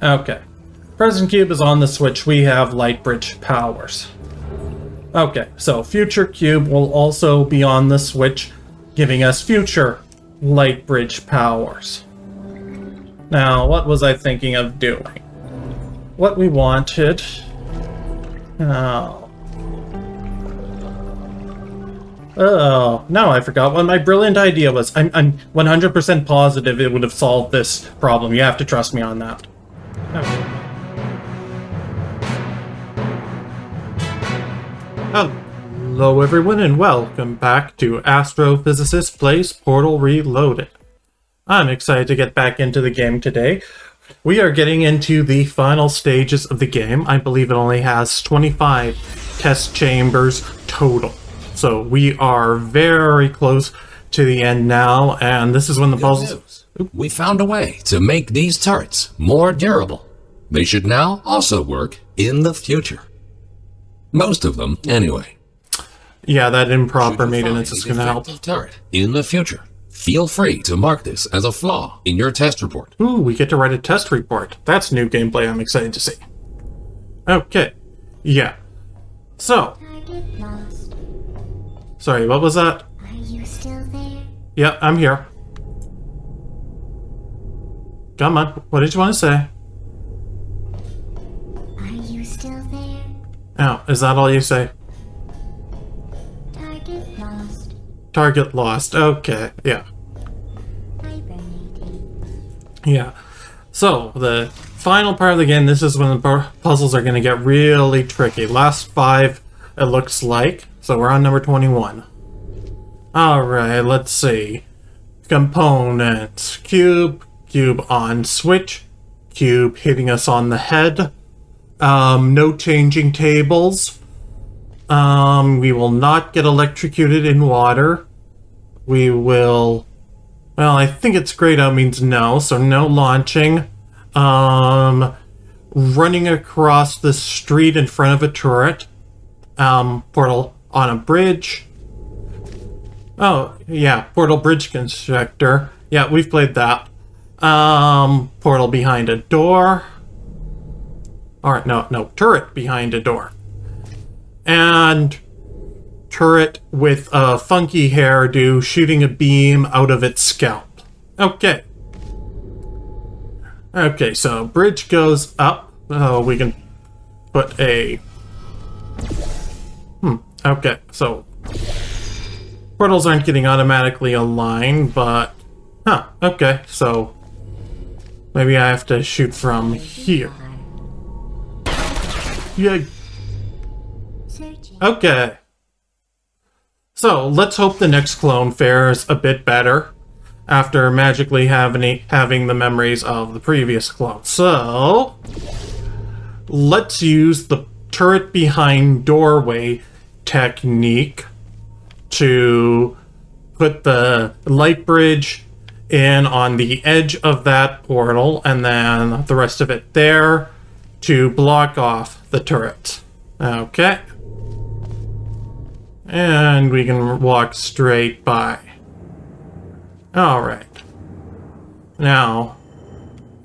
Okay. Present cube is on the switch. We have light bridge powers. Okay, so future cube will also be on the switch, giving us future light bridge powers. Now, what was I thinking of doing? What we wanted... Oh, now I forgot what my brilliant idea was. I'm 100% positive it would have solved this problem. You have to trust me on that. Okay. Hello everyone and welcome back to Astrophysicist Plays Portal Reloaded. I'm excited to get back into the game today. We are getting into the final stages of the game. I believe it only has 25 test chambers total. So we are very close to the end now, and this is when the puzzles... We found a way to make these turrets more durable. They should now also work in the future. Most of them, anyway. Yeah, that improper maintenance is going to help. Turret in the future. Feel free to mark this as a flaw in your test report. Ooh, we get to write a test report. That's new gameplay I'm excited to see. Okay. Yeah. So. Sorry, what was that? Are you still there? Yeah, I'm here. Come on, what did you want to say? Are you still there? Oh, is that all you say? Target lost. Target lost. Okay, yeah. Hibernating. Yeah. So, the final part of the game, this is when the puzzles are going to get really tricky. Last 5, it looks like. So we're on number 21. Alright, let's see. Components. Cube. Cube on switch. Cube hitting us on the head. No changing tables. We will not get electrocuted in water. We will... Well, I think it's grayed out means no, so no launching. Running across the street in front of a turret. Portal on a bridge. Oh, yeah, portal bridge constructor. Yeah, we've played that. Portal behind a door. Or, no, turret behind a door. And turret with a funky hairdo shooting a beam out of its scalp. Okay. Okay, so bridge goes up. Oh, we can put a... Okay, so... Portals aren't getting automatically aligned, but... Huh, okay, so... Maybe I have to shoot from here. Yeah. Searching. Okay. So, let's hope the next clone fares a bit better after magically having the memories of the previous clone. So... Let's use the turret behind doorway technique to put the light bridge in on the edge of that portal and then the rest of it there to block off the turret. Okay. And we can walk straight by. Alright. Now,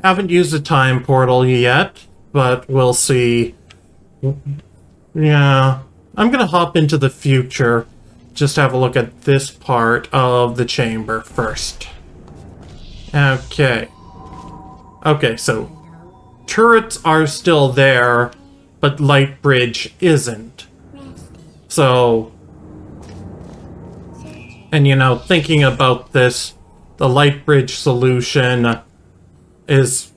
haven't used the time portal yet, but we'll see. Yeah. I'm gonna hop into the future, just have a look at this part of the chamber first. Okay. Okay, so turrets are still there, but light bridge isn't. So, and you know, thinking about this, the light bridge solution is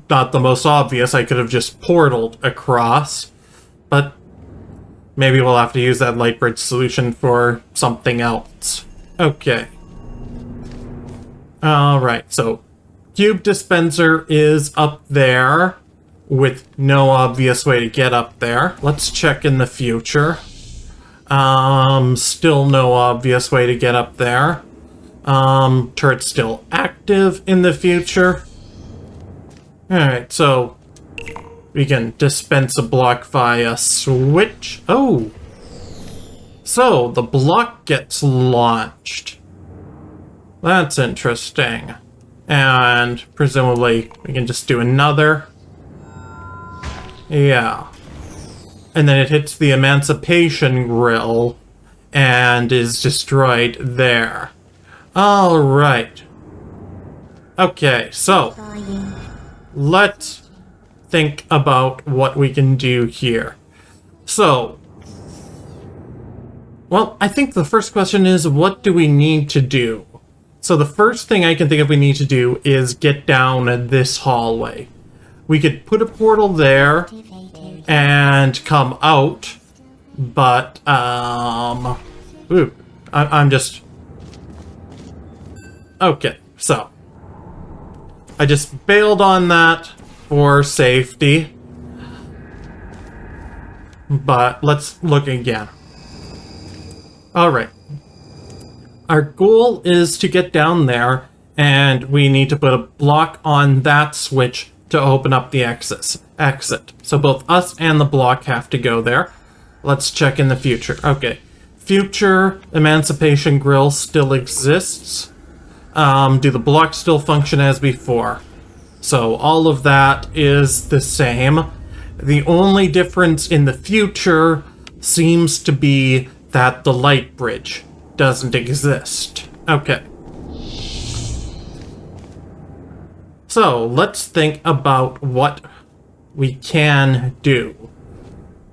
not the most obvious. I could have just portaled across, but maybe we'll have to use that light bridge solution for something else. Okay. Alright, so cube dispenser is up there with no obvious way to get up there. Let's check in the future. Still no obvious way to get up there. Turret's still active in the future. Alright, so we can dispense a block via switch. Oh! So, the block gets launched. That's interesting. And presumably we can just do another. Yeah. And then it hits the Emancipation Grill and is destroyed there. Alright. Okay, so Volume. let's think about what we can do here. So, well, I think the first question is, what do we need to do? So the first thing I can think of we need to do is get down this hallway. We could put a portal there Activated. and come out, but, ooh, I'm just... Okay, so I just bailed on that for safety, but let's look again. Alright. Our goal is to get down there, and we need to put a block on that switch to open up the exit. So both us and the block have to go there. Let's check in the future. Okay. Future Emancipation Grill still exists. Do the blocks still function as before? So all of that is the same. The only difference in the future seems to be that the light bridge doesn't exist. Okay. So let's think about what we can do.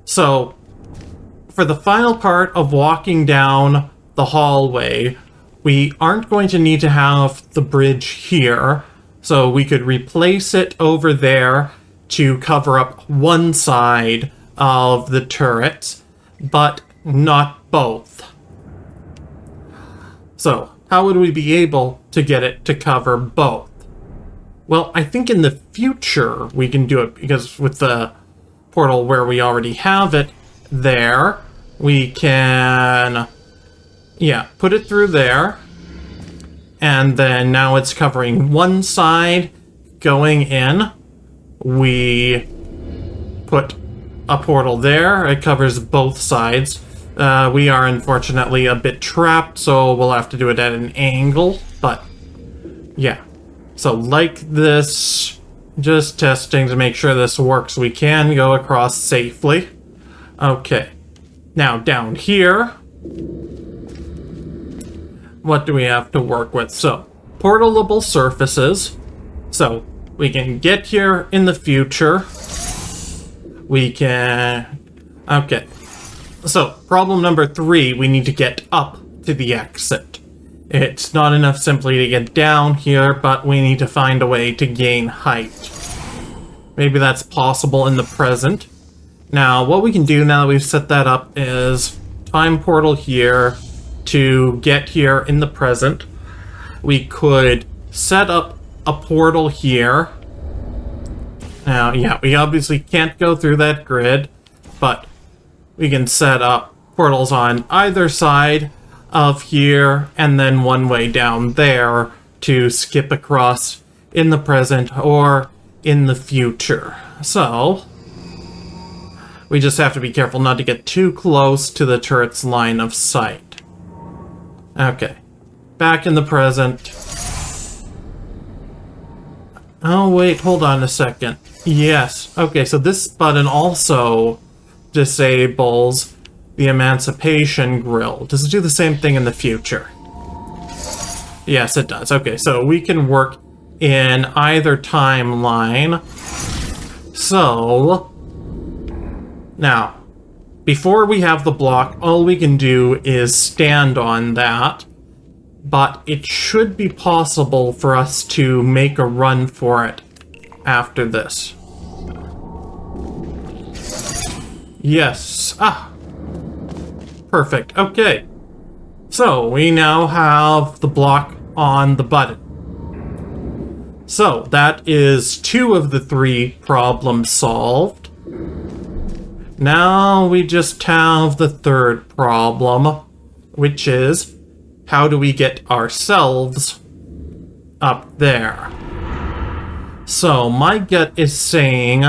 So for the final part of walking down the hallway, we aren't going to need to have the bridge here, so we could replace it over there to cover up one side of the turret, but not both. So, how would we be able to get it to cover both? Well, I think in the future we can do it, because with the portal where we already have it there, we can, yeah, put it through there, and then now it's covering one side going in. We put a portal there, it covers both sides. We are unfortunately a bit trapped, so we'll have to do it at an angle, but yeah. So like this, just testing to make sure this works. We can go across safely. Okay. Now down here, what do we have to work with? So, portalable surfaces. So, we can get here in the future. We can... Okay. So, problem number 3, we need to get up to the exit. It's not enough simply to get down here, but we need to find a way to gain height. Maybe that's possible in the present. Now, what we can do now that we've set that up is time portal here to get here in the present. We could set up a portal here. Now, yeah, we obviously can't go through that grid, but we can set up portals on either side of here, and then one way down there to skip across in the present or in the future. So, we just have to be careful not to get too close to the turret's line of sight. Okay. Back in the present. Oh, wait, hold on a second. Yes. Okay, so this button also disables the Emancipation Grill. Does it do the same thing in the future? Yes, it does. Okay, so we can work in either timeline. So, now, before we have the block, all we can do is stand on that, but it should be possible for us to make a run for it after this. Yes. Ah. Perfect. Okay. So, we now have the block on the button. So, that is 2 of the 3 problems solved. Now we just have the third problem, which is, how do we get ourselves up there? So my gut is saying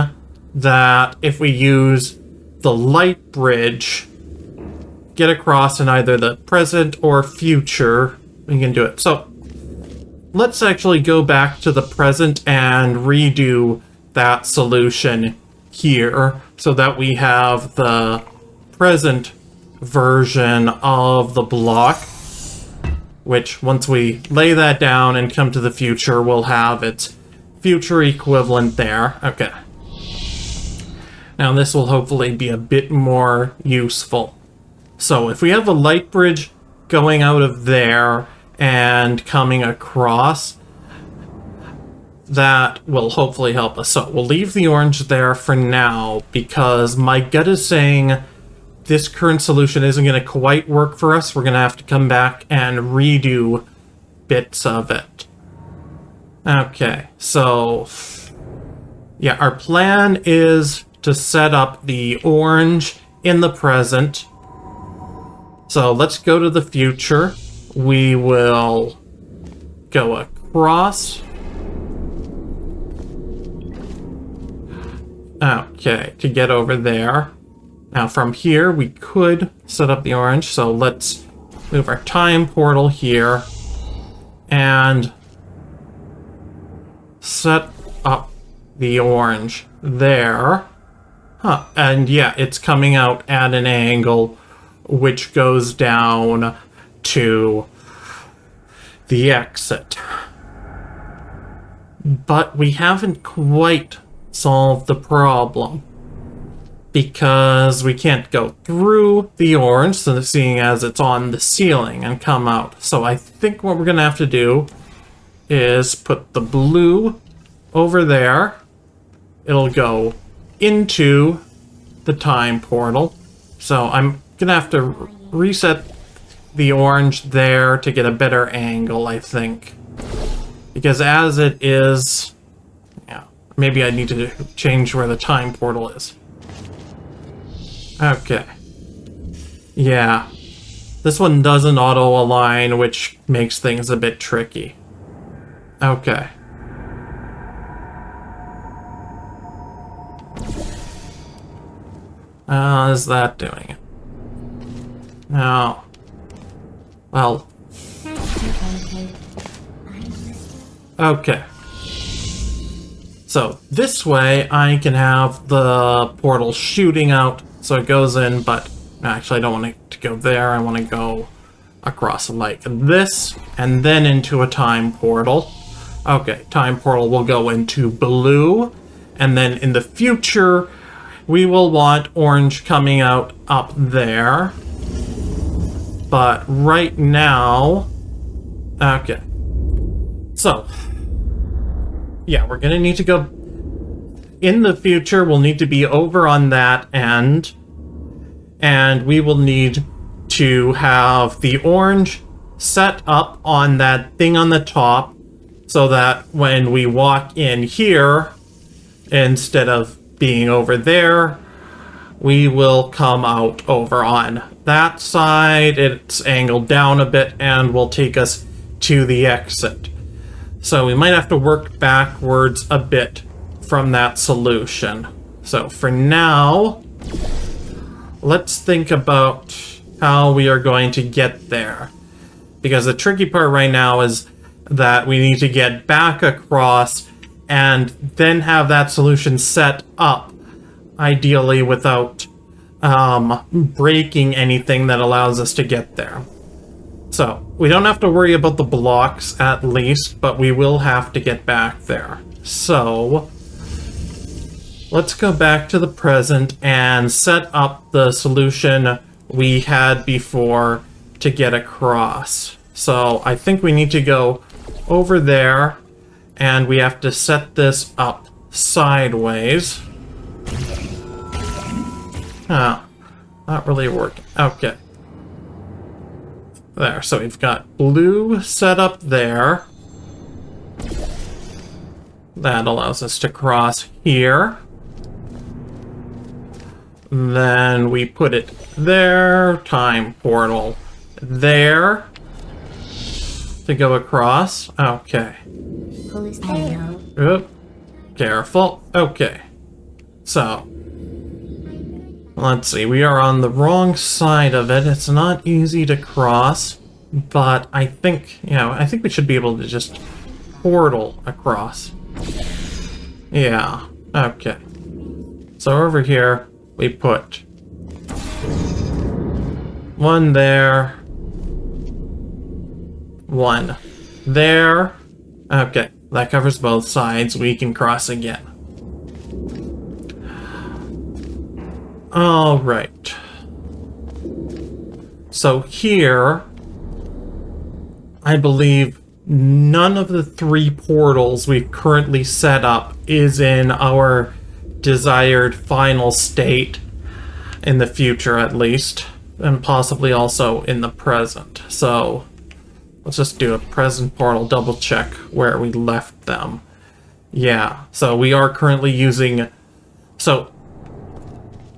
that if we use the light bridge, get across in either the present or future, we can do it. So let's actually go back to the present and redo that solution here so that we have the present version of the block, which once we lay that down and come to the future, we'll have its future equivalent there. Okay. Now this will hopefully be a bit more useful. So if we have a light bridge going out of there and coming across, that will hopefully help us. So we'll leave the orange there for now because my gut is saying this current solution isn't going to quite work for us. We're going to have to come back and redo bits of it. Okay, so yeah, our plan is to set up the orange in the present. So let's go to the future. We will go across. Okay, to get over there. Now from here, we could set up the orange. So let's move our time portal here and set up the orange there. Huh, and yeah, it's coming out at an angle which goes down to the exit. But we haven't quite solved the problem because we can't go through the orange, so seeing as it's on the ceiling, and come out. So I think what we're gonna have to do is put the blue over there. It'll go into the time portal. So I'm gonna have to reset the orange there to get a better angle, I think. Because as it is, yeah, maybe I need to change where the time portal is. Okay. Yeah. This one doesn't auto-align, which makes things a bit tricky. Okay. Is that doing it? No. Well. Okay. So this way I can have the portal shooting out so it goes in, but actually I don't want it to go there. I want to go across like this and then into a time portal. Okay, time portal will go into blue, and then in the future we will want orange coming out up there. But right now, okay. So, yeah, we're gonna need to go in the future. We'll need to be over on that end, and we will need to have the orange set up on that thing on the top so that when we walk in here, instead of being over there, we will come out over on that side. It's angled down a bit and will take us to the exit. So we might have to work backwards a bit from that solution. So for now, let's think about how we are going to get there. Because the tricky part right now is that we need to get back across and then have that solution set up, ideally without breaking anything that allows us to get there. So we don't have to worry about the blocks at least, but we will have to get back there. So let's go back to the present and set up the solution we had before to get across. So I think we need to go over there and we have to set this up sideways. Oh, not really working. Okay. There, so we've got blue set up there. That allows us to cross here. Then we put it there, time portal there to go across. Okay. Who's there? Oop. Careful. Okay. So, let's see. We are on the wrong side of it. It's not easy to cross, but I think, I think we should be able to just portal across. Yeah. Okay. So over here, we put one there, one there. Okay, that covers both sides. We can cross again. All right. So here, I believe none of the 3 portals we've currently set up is in our desired final state, in the future at least, and possibly also in the present. So let's just do a present portal, double check where we left them. Yeah, so we are currently using... So,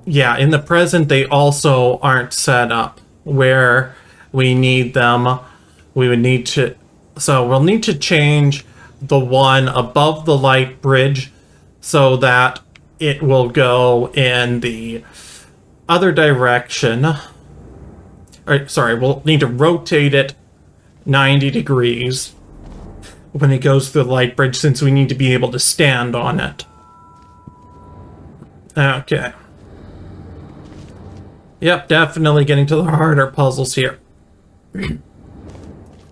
yeah, in the present they also aren't set up where we need them. We would need to... So we'll need to change the one above the light bridge so that it will go in the other direction. Or, sorry, we'll need to rotate it 90 degrees when it goes through the light bridge, since we need to be able to stand on it. Okay. Yep, definitely getting to the harder puzzles here.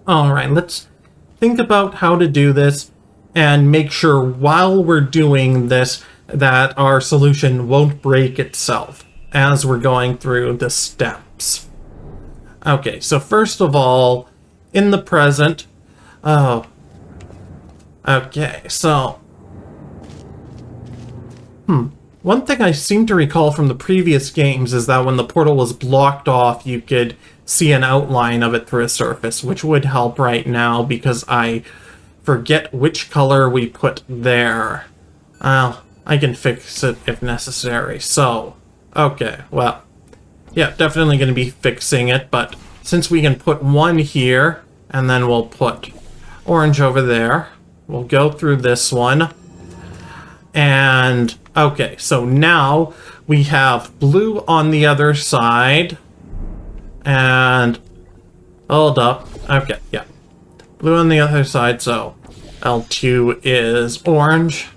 Alright, let's think about how to do this and make sure while we're doing this that our solution won't break itself as we're going through the steps. Okay, so first of all, in the present... Oh. Okay, so... One thing I seem to recall from the previous games is that when the portal was blocked off, you could see an outline of it through a surface, which would help right now because I forget which color we put there. Well, I can fix it if necessary. So, okay, well, yeah, definitely going to be fixing it, but since we can put one here, and then we'll put orange over there, we'll go through this one. And, okay, so now we have blue on the other side. And, hold up. Okay, yeah. Blue on the other side, so L2 is orange.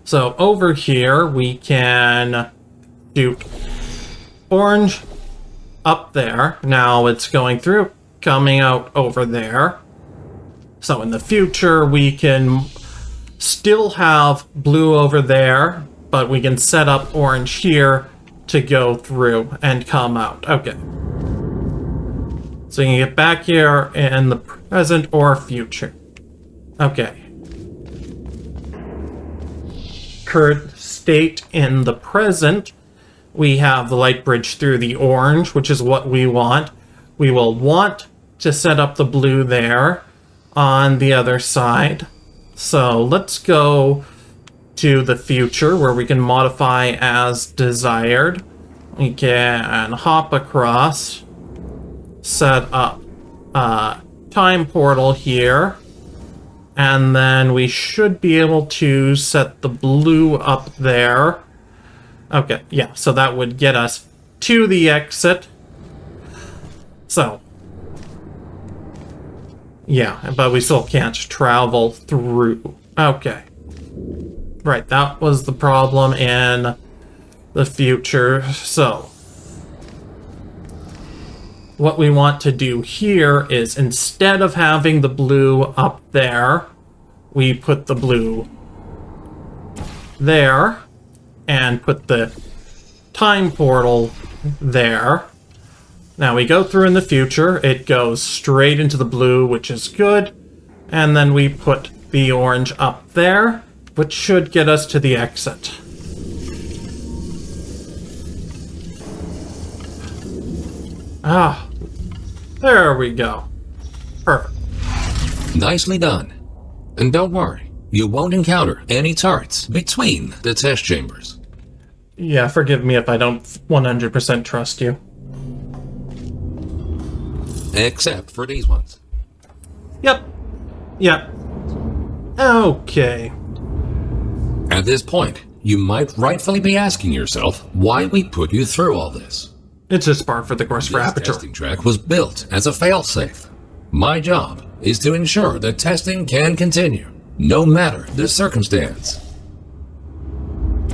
So over here, we can do orange up there. Now it's going through, coming out over there. So in the future, we can still have blue over there, but we can set up orange here to go through and come out. Okay. So you can get back here in the present or future. Okay. Current state in the present, we have the light bridge through the orange, which is what we want. We will want to set up the blue there on the other side. So let's go to the future where we can modify as desired. We can hop across, set up a time portal here, and then we should be able to set the blue up there. Okay, yeah, so that would get us to the exit. So, yeah, but we still can't travel through. Okay. Right, that was the problem in the future. So, what we want to do here is, instead of having the blue up there, we put the blue there and put the time portal there. Now we go through in the future, it goes straight into the blue, which is good, and then we put the orange up there, which should get us to the exit. Ah, there we go. Perfect. Nicely done. And don't worry, you won't encounter any turrets between the test chambers. Yeah, forgive me if I don't 100% trust you. Except for these ones. Yep. Yep. Okay. At this point, you might rightfully be asking yourself why we put you through all this. It's just par for the course for This Aperture. testing track was built as a failsafe. My job is to ensure that testing can continue, no matter the circumstance.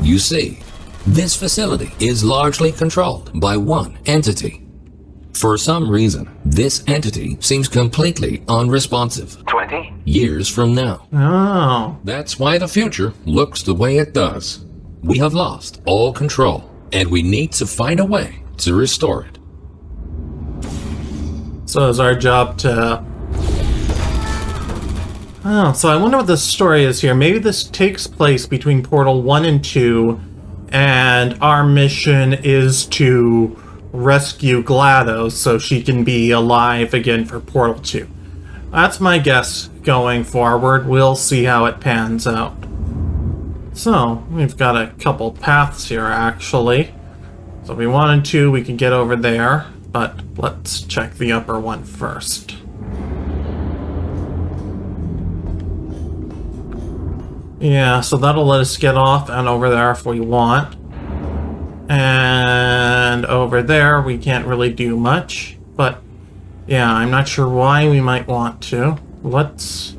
You see, this facility is largely controlled by one entity. For some reason, this entity seems completely unresponsive. 20 years from now. Oh. That's why the future looks the way it does. We have lost all control, and we need to find a way to restore it. So it's our job to... Oh, so I wonder what the story is here. Maybe this takes place between Portal 1 and 2, and our mission is to rescue GLaDOS so she can be alive again for Portal 2. That's my guess going forward. We'll see how it pans out. So, we've got a couple paths here, actually. So if we wanted to, we could get over there, but let's check the upper one first. Yeah, so that'll let us get off and over there if we want. And over there, we can't really do much, but yeah, I'm not sure why we might want to. Let's...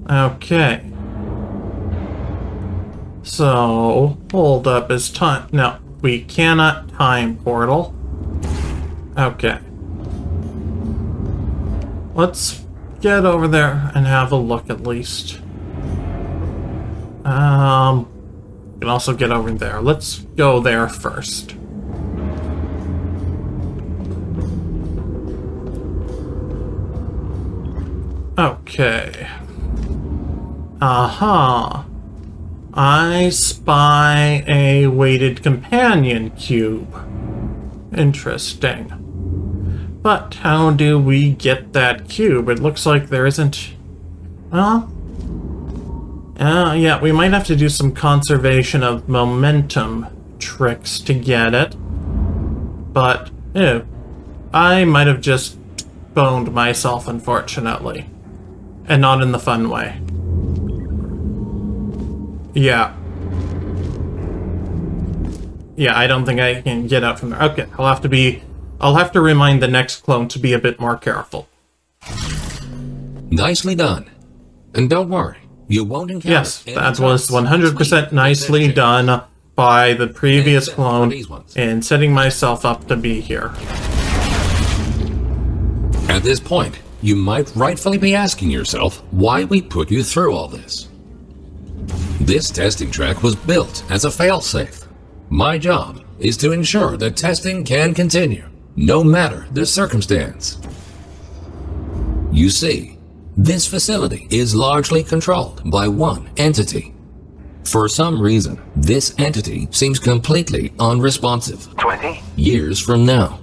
Okay. So, hold up is time. No, we cannot time portal. Okay. Let's get over there and have a look at least. We can also get over there. Let's go there first. Okay. Aha. I spy a weighted companion cube. Interesting. But how do we get that cube? It looks like there isn't... Well... yeah, we might have to do some conservation of momentum tricks to get it. But, I might have just boned myself, unfortunately. And not in the fun way. Yeah. Yeah, I don't think I can get out from there. Okay, I'll have to remind the next clone to be a bit more careful. Nicely done. And don't worry, you won't encounter... Yes, that was 100% nicely done by the previous clone in setting myself up to be here. At this point, you might rightfully be asking yourself why we put you through all this. This testing track was built as a failsafe. My job is to ensure that testing can continue, no matter the circumstance. You see, this facility is largely controlled by one entity. For some reason, this entity seems completely unresponsive. 20 years from now.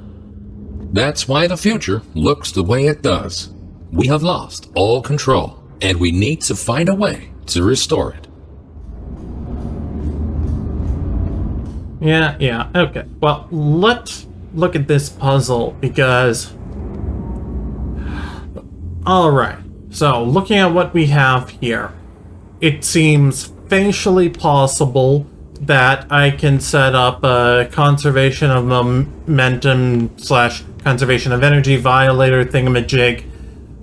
That's why the future looks the way it does. We have lost all control, and we need to find a way to restore it. Yeah, okay. Well, let's look at this puzzle, because... Alright, so looking at what we have here, it seems facially possible that I can set up a conservation of momentum / conservation of energy violator thingamajig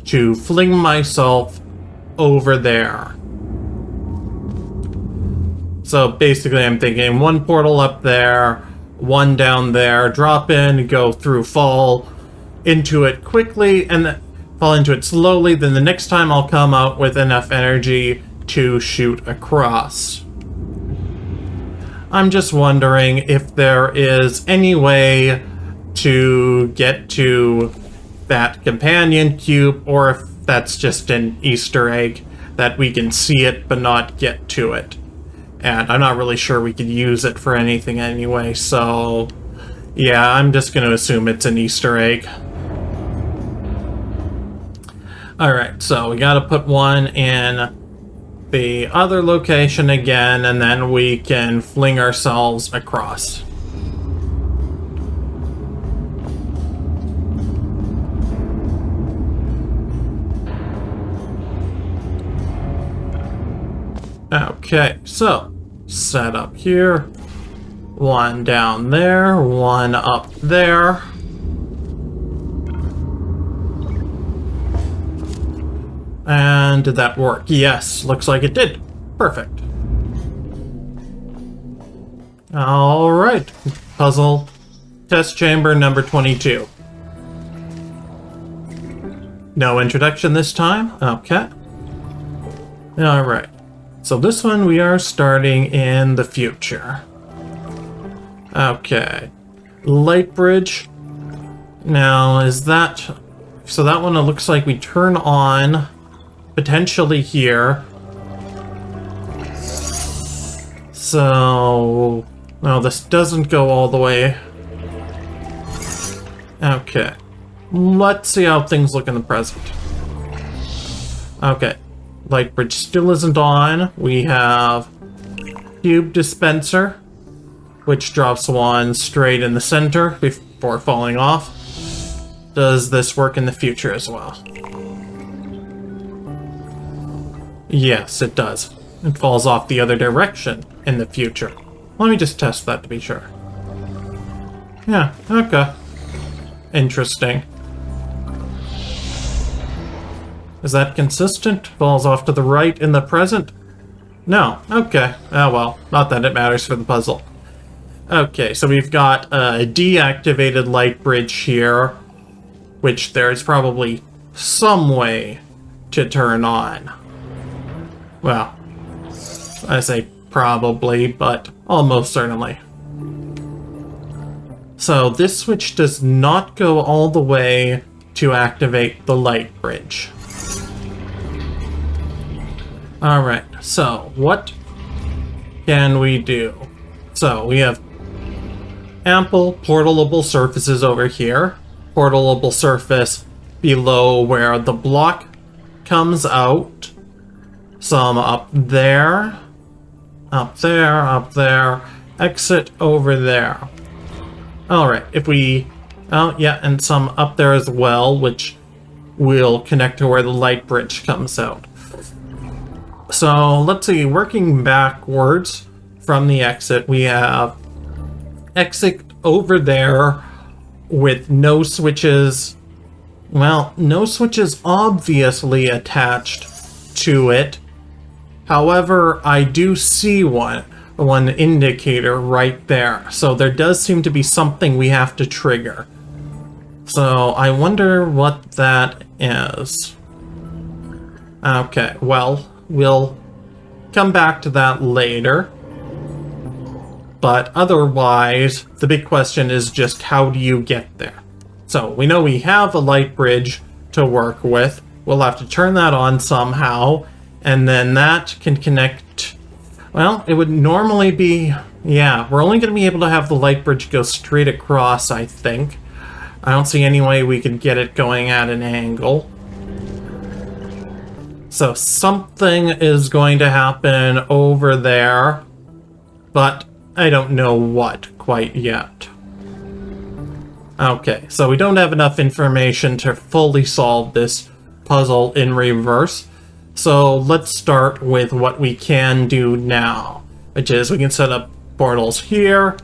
to fling myself over there. So basically I'm thinking one portal up there, one down there, drop in, go through, fall into it quickly, and then fall into it slowly, then the next time I'll come out with enough energy to shoot across. I'm just wondering if there is any way to get to that companion cube, or if that's just an Easter egg that we can see it but not get to it. And I'm not really sure we could use it for anything anyway, so yeah, I'm just going to assume it's an Easter egg. Alright, so we gotta put one in the other location again, and then we can fling ourselves across. Okay, so set up here, one down there, one up there. And did that work? Yes, looks like it did. Perfect. Alright. Puzzle test chamber number 22. No introduction this time? Okay. Alright. So this one we are starting in the future. Okay. Light bridge. Now, is that... So that one, it looks like we turn on, potentially here. So... No, this doesn't go all the way. Okay. Let's see how things look in the present. Okay. Light bridge still isn't on. We have cube dispenser, which drops one straight in the center before falling off. Does this work in the future as well? Yes, it does. It falls off the other direction in the future. Let me just test that to be sure. Yeah, okay. Interesting. Is that consistent? Falls off to the right in the present? No. Okay. Oh well, not that it matters for the puzzle. Okay, so we've got a deactivated light bridge here, which there's probably some way to turn on. Well, I say probably, but almost certainly. So this switch does not go all the way to activate the light bridge. Alright, so what can we do? So we have ample portalable surfaces over here. Portalable surface below where the block comes out. Some up there. Up there, up there. Exit over there. Alright, if we... Oh, yeah, and some up there as well, which will connect to where the light bridge comes out. So, let's see, working backwards from the exit, we have exit over there with no switches. Well, no switches obviously attached to it. However, I do see one indicator right there. So there does seem to be something we have to trigger. So I wonder what that is. Okay, well, we'll come back to that later. But otherwise, the big question is just how do you get there? So we know we have a light bridge to work with. We'll have to turn that on somehow. And then that can connect... Well, it would normally be... Yeah, we're only going to be able to have the light bridge go straight across, I think. I don't see any way we could get it going at an angle. So something is going to happen over there, but I don't know what quite yet. Okay, so we don't have enough information to fully solve this puzzle in reverse. So let's start with what we can do now, which is we can set up portals here,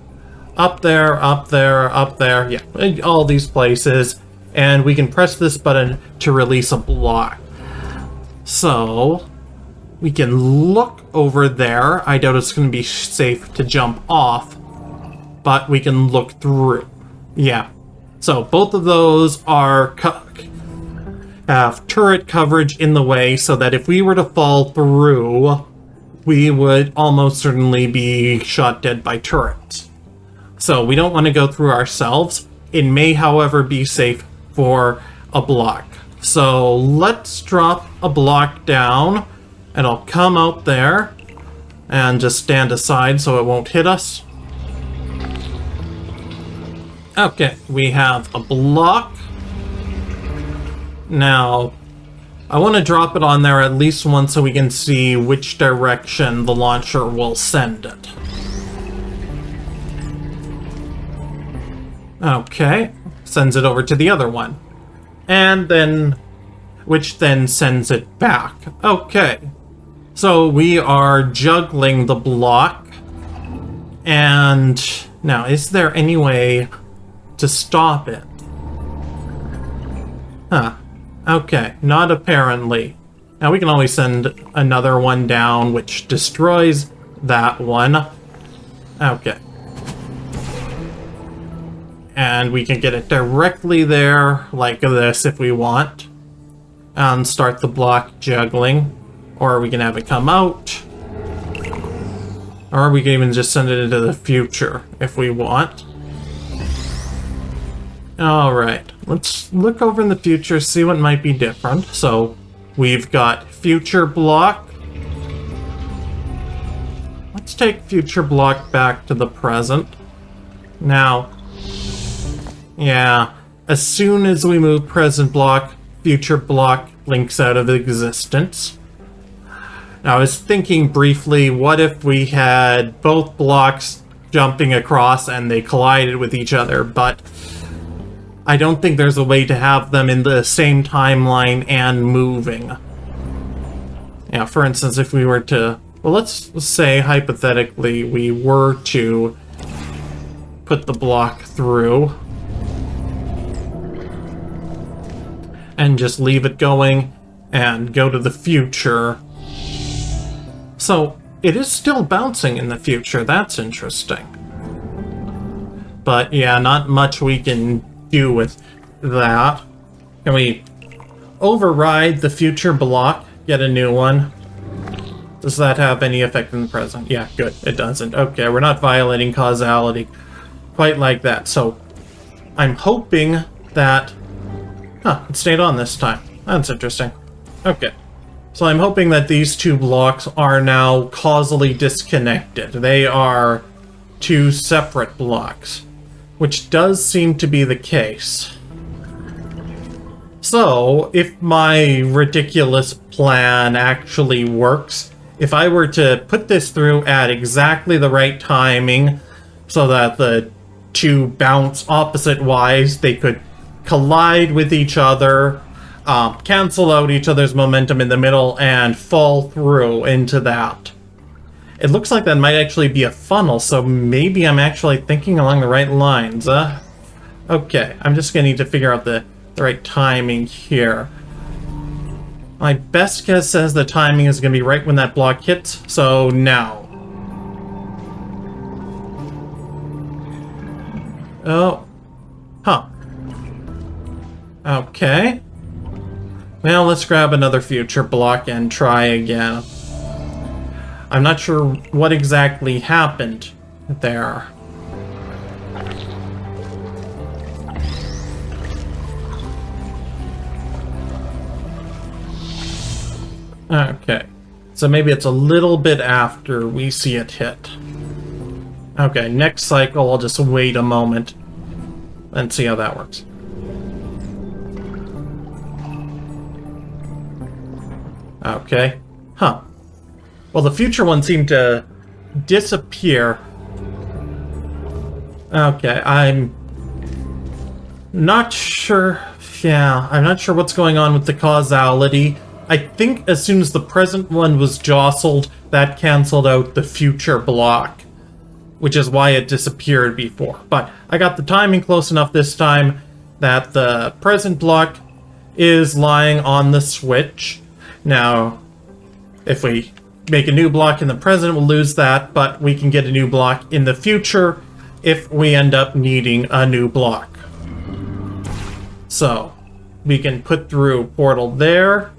up there, up there, up there, yeah, all these places, and we can press this button to release a block. So we can look over there. I doubt it's going to be safe to jump off, but we can look through. Yeah, so both of those are have turret coverage in the way, so that if we were to fall through, we would almost certainly be shot dead by turrets. So we don't want to go through ourselves. It may, however, be safe for a block. So let's drop a block down, and I'll come out there and just stand aside so it won't hit us. Okay, we have a block. Now, I want to drop it on there at least once so we can see which direction the launcher will send it. Okay, sends it over to the other one. And then, which then sends it back. Okay, so we are juggling the block. And now, is there any way to stop it? Huh. Okay, not apparently. Now we can always send another one down, which destroys that one. Okay, And we can get it directly there, like this, if we want. And start the block juggling. Or we can have it come out. Or we can even just send it into the future, if we want. Alright, let's look over in the future, see what might be different. So, we've got future block. Let's take future block back to the present. Now, yeah, as soon as we move present block, future block blinks out of existence. Now, I was thinking briefly, what if we had both blocks jumping across and they collided with each other, but I don't think there's a way to have them in the same timeline and moving. Yeah, for instance, if we were to, well, let's say hypothetically we were to put the block through and just leave it going and go to the future. So it is still bouncing in the future. That's interesting. But yeah, not much we can do with that. Can we override the future block? Get a new one? Does that have any effect in the present? Yeah, good. It doesn't. Okay, we're not violating causality quite like that. So I'm hoping that... Huh, it stayed on this time. That's interesting. Okay. So I'm hoping that these two blocks are now causally disconnected. They are two separate blocks, which does seem to be the case. So, if my ridiculous plan actually works, if I were to put this through at exactly the right timing so that the two bounce opposite-wise, they could collide with each other, cancel out each other's momentum in the middle, and fall through into that. It looks like that might actually be a funnel, so maybe I'm actually thinking along the right lines. Okay, I'm just gonna need to figure out the right timing here. My best guess says the timing is gonna be right when that block hits, so now. Oh. Huh. Okay. Well, let's grab another future block and try again. I'm not sure what exactly happened there. Okay, so maybe it's a little bit after we see it hit. Okay, next cycle, I'll just wait a moment and see how that works. Okay, huh. Well, the future one seemed to disappear. Okay, I'm not sure. Yeah, I'm not sure what's going on with the causality. I think as soon as the present one was jostled, that canceled out the future block, which is why it disappeared before. But I got the timing close enough this time that the present block is lying on the switch. Now, if we make a new block in the present, we'll lose that, but we can get a new block in the future if we end up needing a new block. So, we can put through portal there,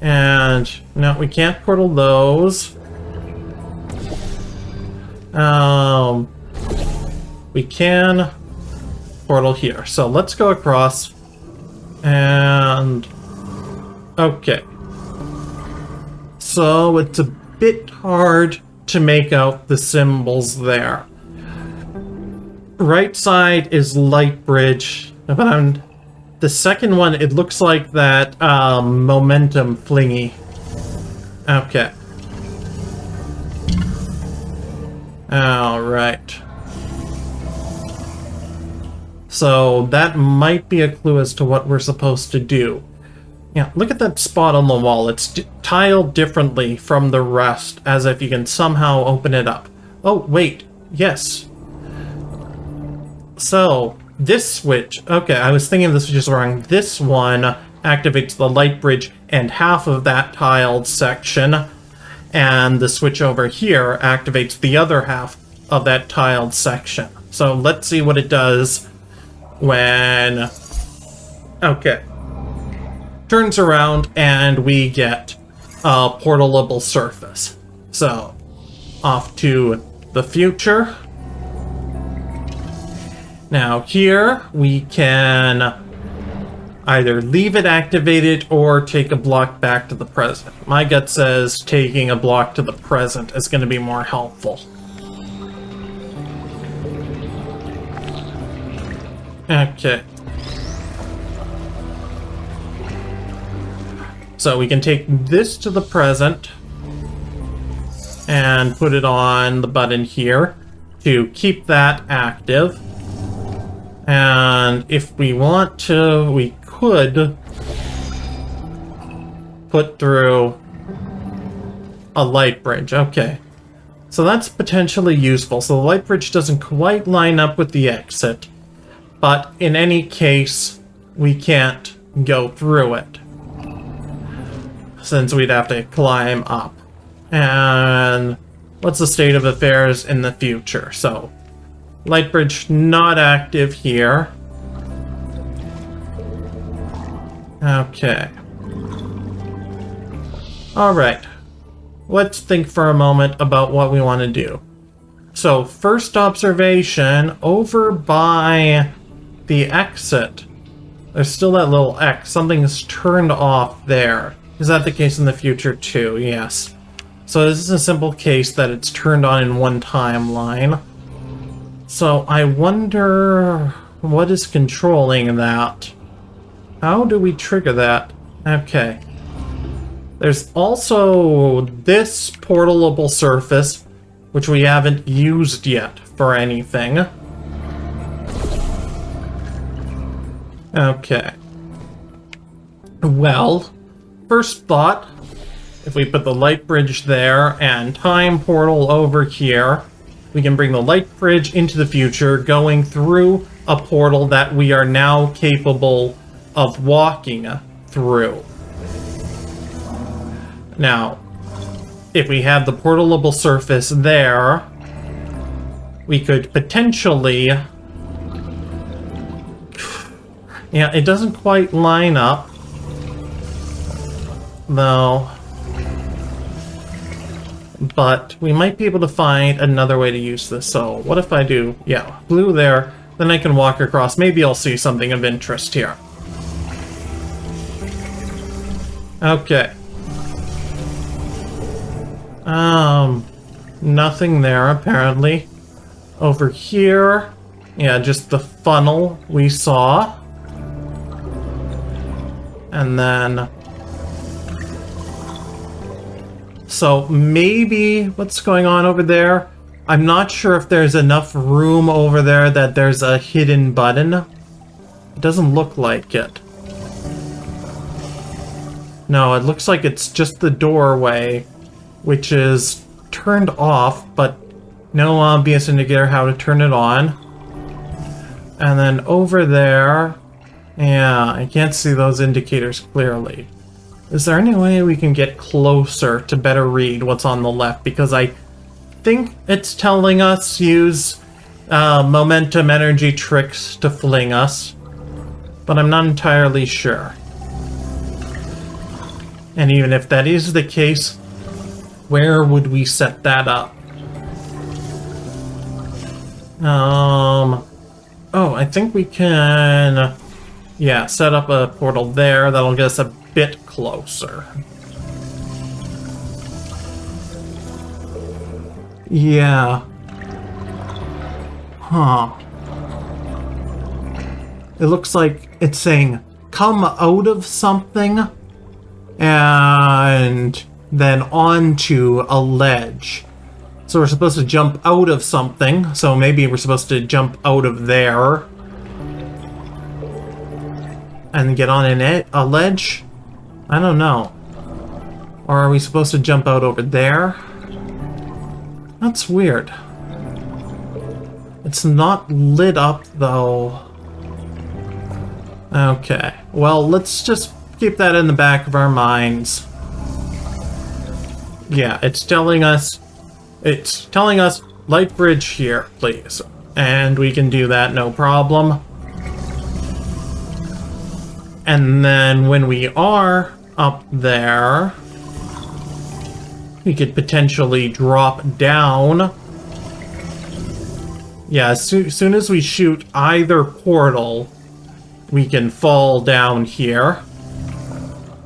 and no, we can't portal those. We can portal here. So let's go across, and okay. So it's a bit hard to make out the symbols there. Right side is light bridge, but on the second one, it looks like that momentum flingy. Okay. All right. So that might be a clue as to what we're supposed to do. Yeah, look at that spot on the wall. It's tiled differently from the rest, as if you can somehow open it up. Oh, wait. Yes. So, this switch... Okay, I was thinking this was just wrong. This one activates the light bridge and half of that tiled section, and the switch over here activates the other half of that tiled section. So let's see what it does when... Okay. Turns around and we get a portalable surface. So, off to the future. Now here, we can either leave it activated or take a block back to the present. My gut says taking a block to the present is going to be more helpful. Okay. So we can take this to the present and put it on the button here to keep that active. And if we want to, we could put through a light bridge. Okay. So that's potentially useful. So the light bridge doesn't quite line up with the exit. But in any case, we can't go through it, since we'd have to climb up. And what's the state of affairs in the future? So, light bridge not active here. Okay. Alright. Let's think for a moment about what we want to do. So, first observation, over by the exit, there's still that little X. Something's turned off there. Is that the case in the future too? Yes. So this is a simple case that it's turned on in one timeline. So I wonder what is controlling that. How do we trigger that? Okay. There's also this portalable surface, which we haven't used yet for anything. Okay. Well, first thought, if we put the light bridge there and time portal over here, we can bring the light bridge into the future, going through a portal that we are now capable of walking through. Now, if we have the portalable surface there, we could potentially... Yeah, it doesn't quite line up, though. But we might be able to find another way to use this. So what if I do, yeah, blue there, then I can walk across. Maybe I'll see something of interest here. Okay. Nothing there, apparently. Over here, yeah, just the funnel we saw. And then... So maybe what's going on over there? I'm not sure if there's enough room over there that there's a hidden button. It doesn't look like it. No, it looks like it's just the doorway, which is turned off, but no obvious indicator how to turn it on. And then over there, yeah, I can't see those indicators clearly. Is there any way we can get closer to better read what's on the left? Because I think it's telling us use momentum energy tricks to fling us, but I'm not entirely sure. And even if that is the case, where would we set that up? Oh, I think we can, yeah, set up a portal there. That'll get us a bit closer. Yeah. Huh. It looks like it's saying, come out of something, and then onto a ledge. So we're supposed to jump out of something, so maybe we're supposed to jump out of there and get on a ledge? I don't know. Or are we supposed to jump out over there? That's weird. It's not lit up, though. Okay. Well, let's just keep that in the back of our minds. Yeah, it's telling us light bridge here, please. And we can do that, no problem. And then when we are up there, we could potentially drop down. Yeah, as soon as we shoot either portal, we can fall down here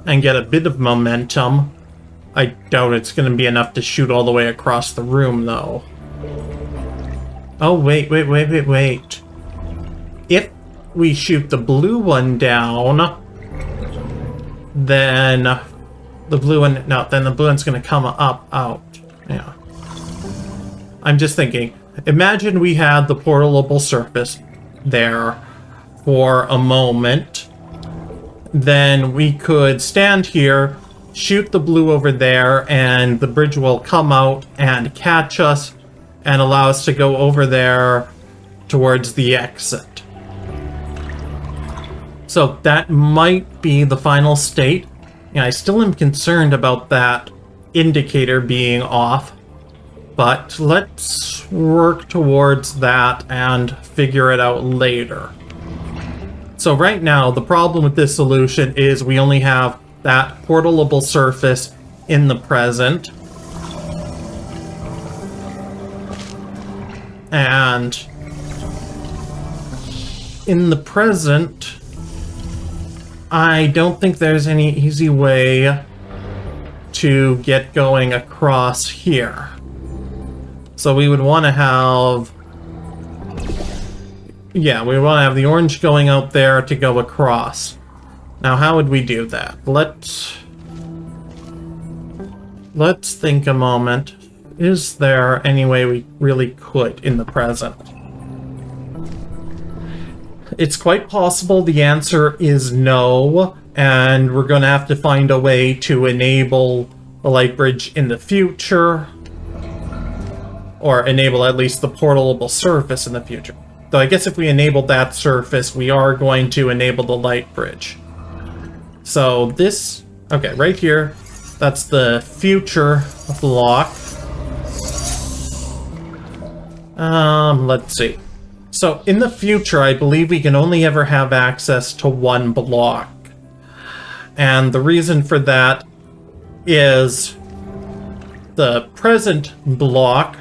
and get a bit of momentum. I doubt it's going to be enough to shoot all the way across the room, though. Oh, wait. If we shoot the blue one down, then the blue one... No, then the blue one's going to come out. Yeah. I'm just thinking, imagine we had the portalable surface there for a moment. Then we could stand here, shoot the blue over there, and the bridge will come out and catch us and allow us to go over there towards the exit. So that might be the final state. Yeah, I still am concerned about that indicator being off, but let's work towards that and figure it out later. So right now, the problem with this solution is we only have that portalable surface in the present. And in the present, I don't think there's any easy way to get going across here. So we would want to have... Yeah, we want to have the orange going out there to go across. Now, how would we do that? Let's think a moment. Is there any way we really could in the present? It's quite possible the answer is no, and we're going to have to find a way to enable the light bridge in the future, or enable at least the portalable surface in the future. Though I guess if we enable that surface, we are going to enable the light bridge. So this, okay, right here, that's the future block. Let's see. So in the future, I believe we can only ever have access to one block. And the reason for that is the present block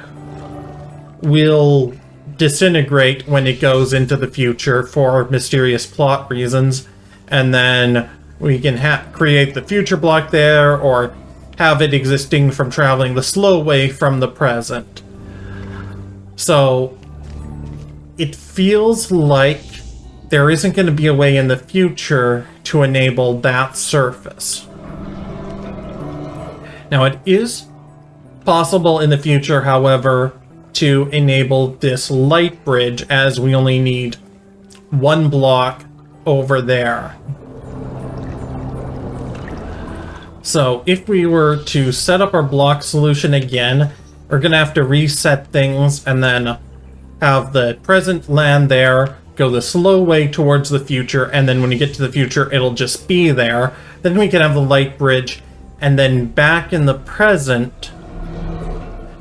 will disintegrate when it goes into the future for mysterious plot reasons, and then we can create the future block there, or have it existing from traveling the slow way from the present. So it feels like there isn't going to be a way in the future to enable that surface. Now, it is possible in the future, however, to enable this light bridge, as we only need one block over there. So if we were to set up our block solution again, we're going to have to reset things and then have the present land there, go the slow way towards the future, and then when you get to the future, it'll just be there. Then we can have the light bridge, and then back in the present,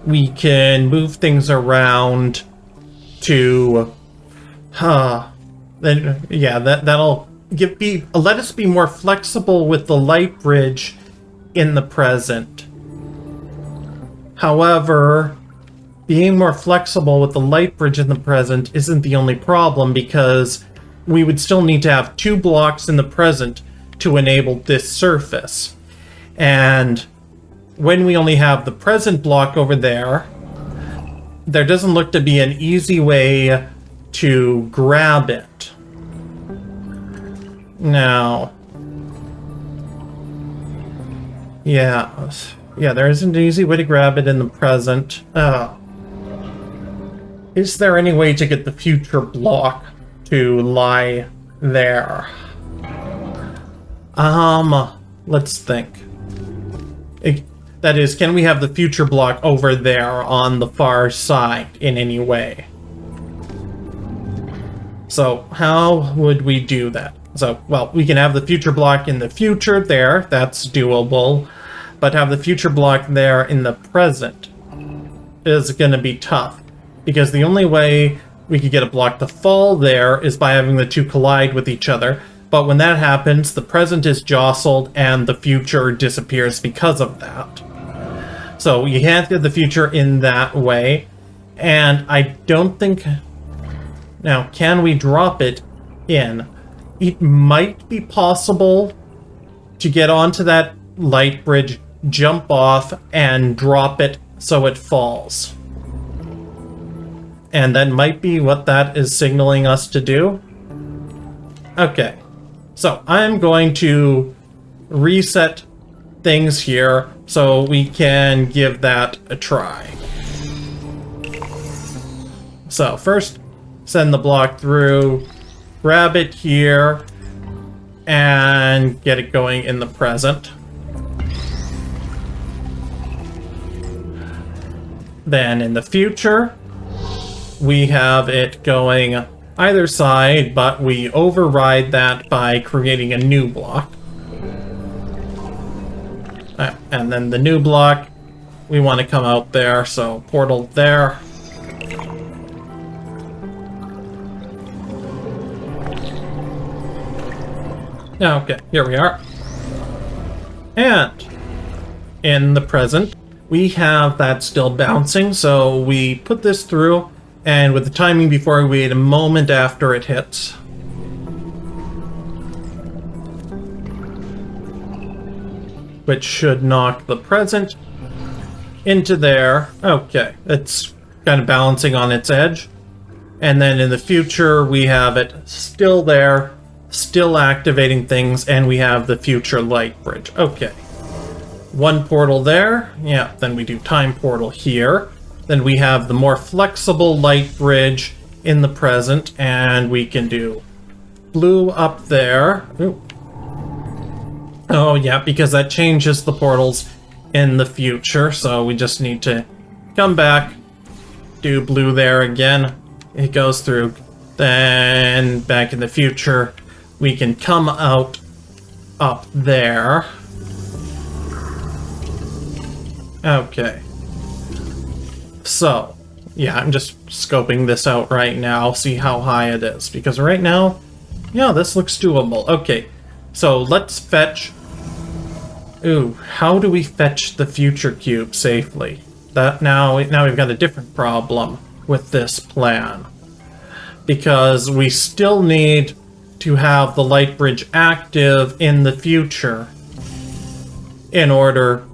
we can move things around to, then yeah, that'll let us be more flexible with the light bridge in the present. However, being more flexible with the light bridge in the present isn't the only problem, because we would still need to have two blocks in the present to enable this surface. And when we only have the present block over there, there doesn't look to be an easy way to grab it. Now, yeah, there isn't an easy way to grab it in the present. Is there any way to get the future block to lie there? Let's think. That is, can we have the future block over there on the far side in any way? So how would we do that? So, well, we can have the future block in the future there, that's doable, but have the future block there in the present is going to be tough, because the only way we could get a block to fall there is by having the two collide with each other, But when that happens, the present is jostled and the future disappears because of that. So you can't get the future in that way. And I don't think... Now, can we drop it in? It might be possible to get onto that light bridge, jump off, and drop it so it falls. And that might be what that is signaling us to do. Okay. So I'm going to reset things here so we can give that a try. So first, send the block through, grab it here, and get it going in the present. Then in the future, we have it going either side, but we override that by creating a new block. And then the new block, we want to come out there, so portal there. Okay, here we are. And in the present, we have that still bouncing, so we put this through, and with the timing before, we wait a moment after it hits. Which should knock the present into there. Okay, it's kind of balancing on its edge. And then in the future, we have it still there, still activating things, and we have the future light bridge. Okay. One portal there. Yeah, then we do time portal here. Then we have the more flexible light bridge in the present, and we can do blue up there. Ooh. Oh, yeah, because that changes the portals in the future, so we just need to come back, do blue there again. It goes through. Then back in the future, we can come out up there. Okay. So, yeah, I'm just scoping this out right now, see how high it is, because right now, yeah, this looks doable. Okay, so let's fetch... Ooh, how do we fetch the future cube safely? Now we've got a different problem with this plan. Because we still need to have the light bridge active in the future in order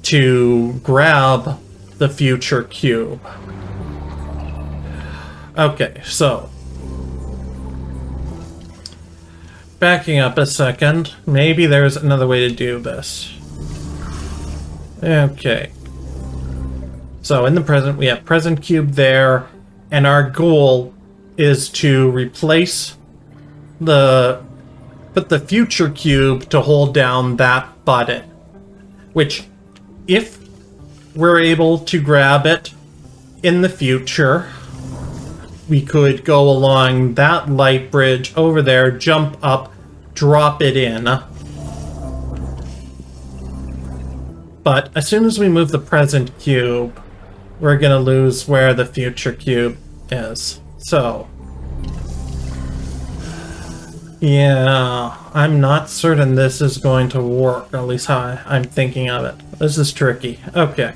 to grab the future cube. Okay, so backing up a second, maybe there's another way to do this. Okay. So in the present, we have present cube there, and our goal is to replace put the future cube to hold down that button. Which, if we're able to grab it in the future, we could go along that light bridge over there, jump up, drop it in. But as soon as we move the present cube, we're gonna lose where the future cube is. So, yeah, I'm not certain this is going to work, at least how I'm thinking of it. This is tricky. Okay.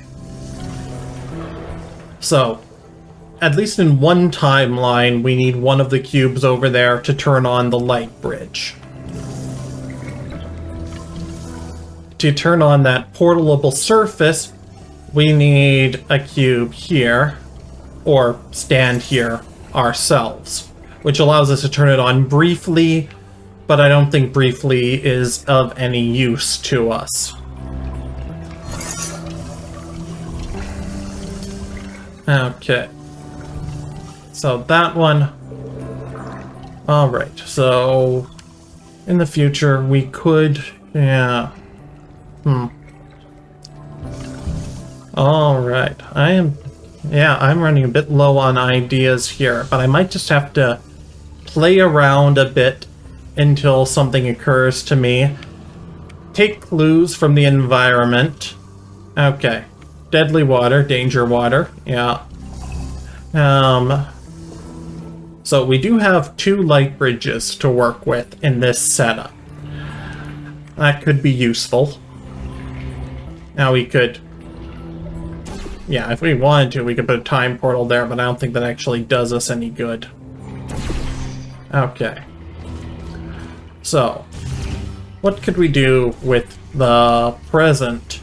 So, at least in one timeline, we need one of the cubes over there to turn on the light bridge. To turn on that portalable surface, we need a cube here, or stand here ourselves, which allows us to turn it on briefly, but I don't think briefly is of any use to us. Okay. So that one. Alright, so in the future we could, yeah. Alright, I'm running a bit low on ideas here, but I might just have to play around a bit until something occurs to me. Take clues from the environment. Okay. Deadly water, danger water, yeah. So we do have 2 light bridges to work with in this setup. That could be useful. Now we could... Yeah, if we wanted to, we could put a time portal there, but I don't think that actually does us any good. Okay. So, what could we do with the present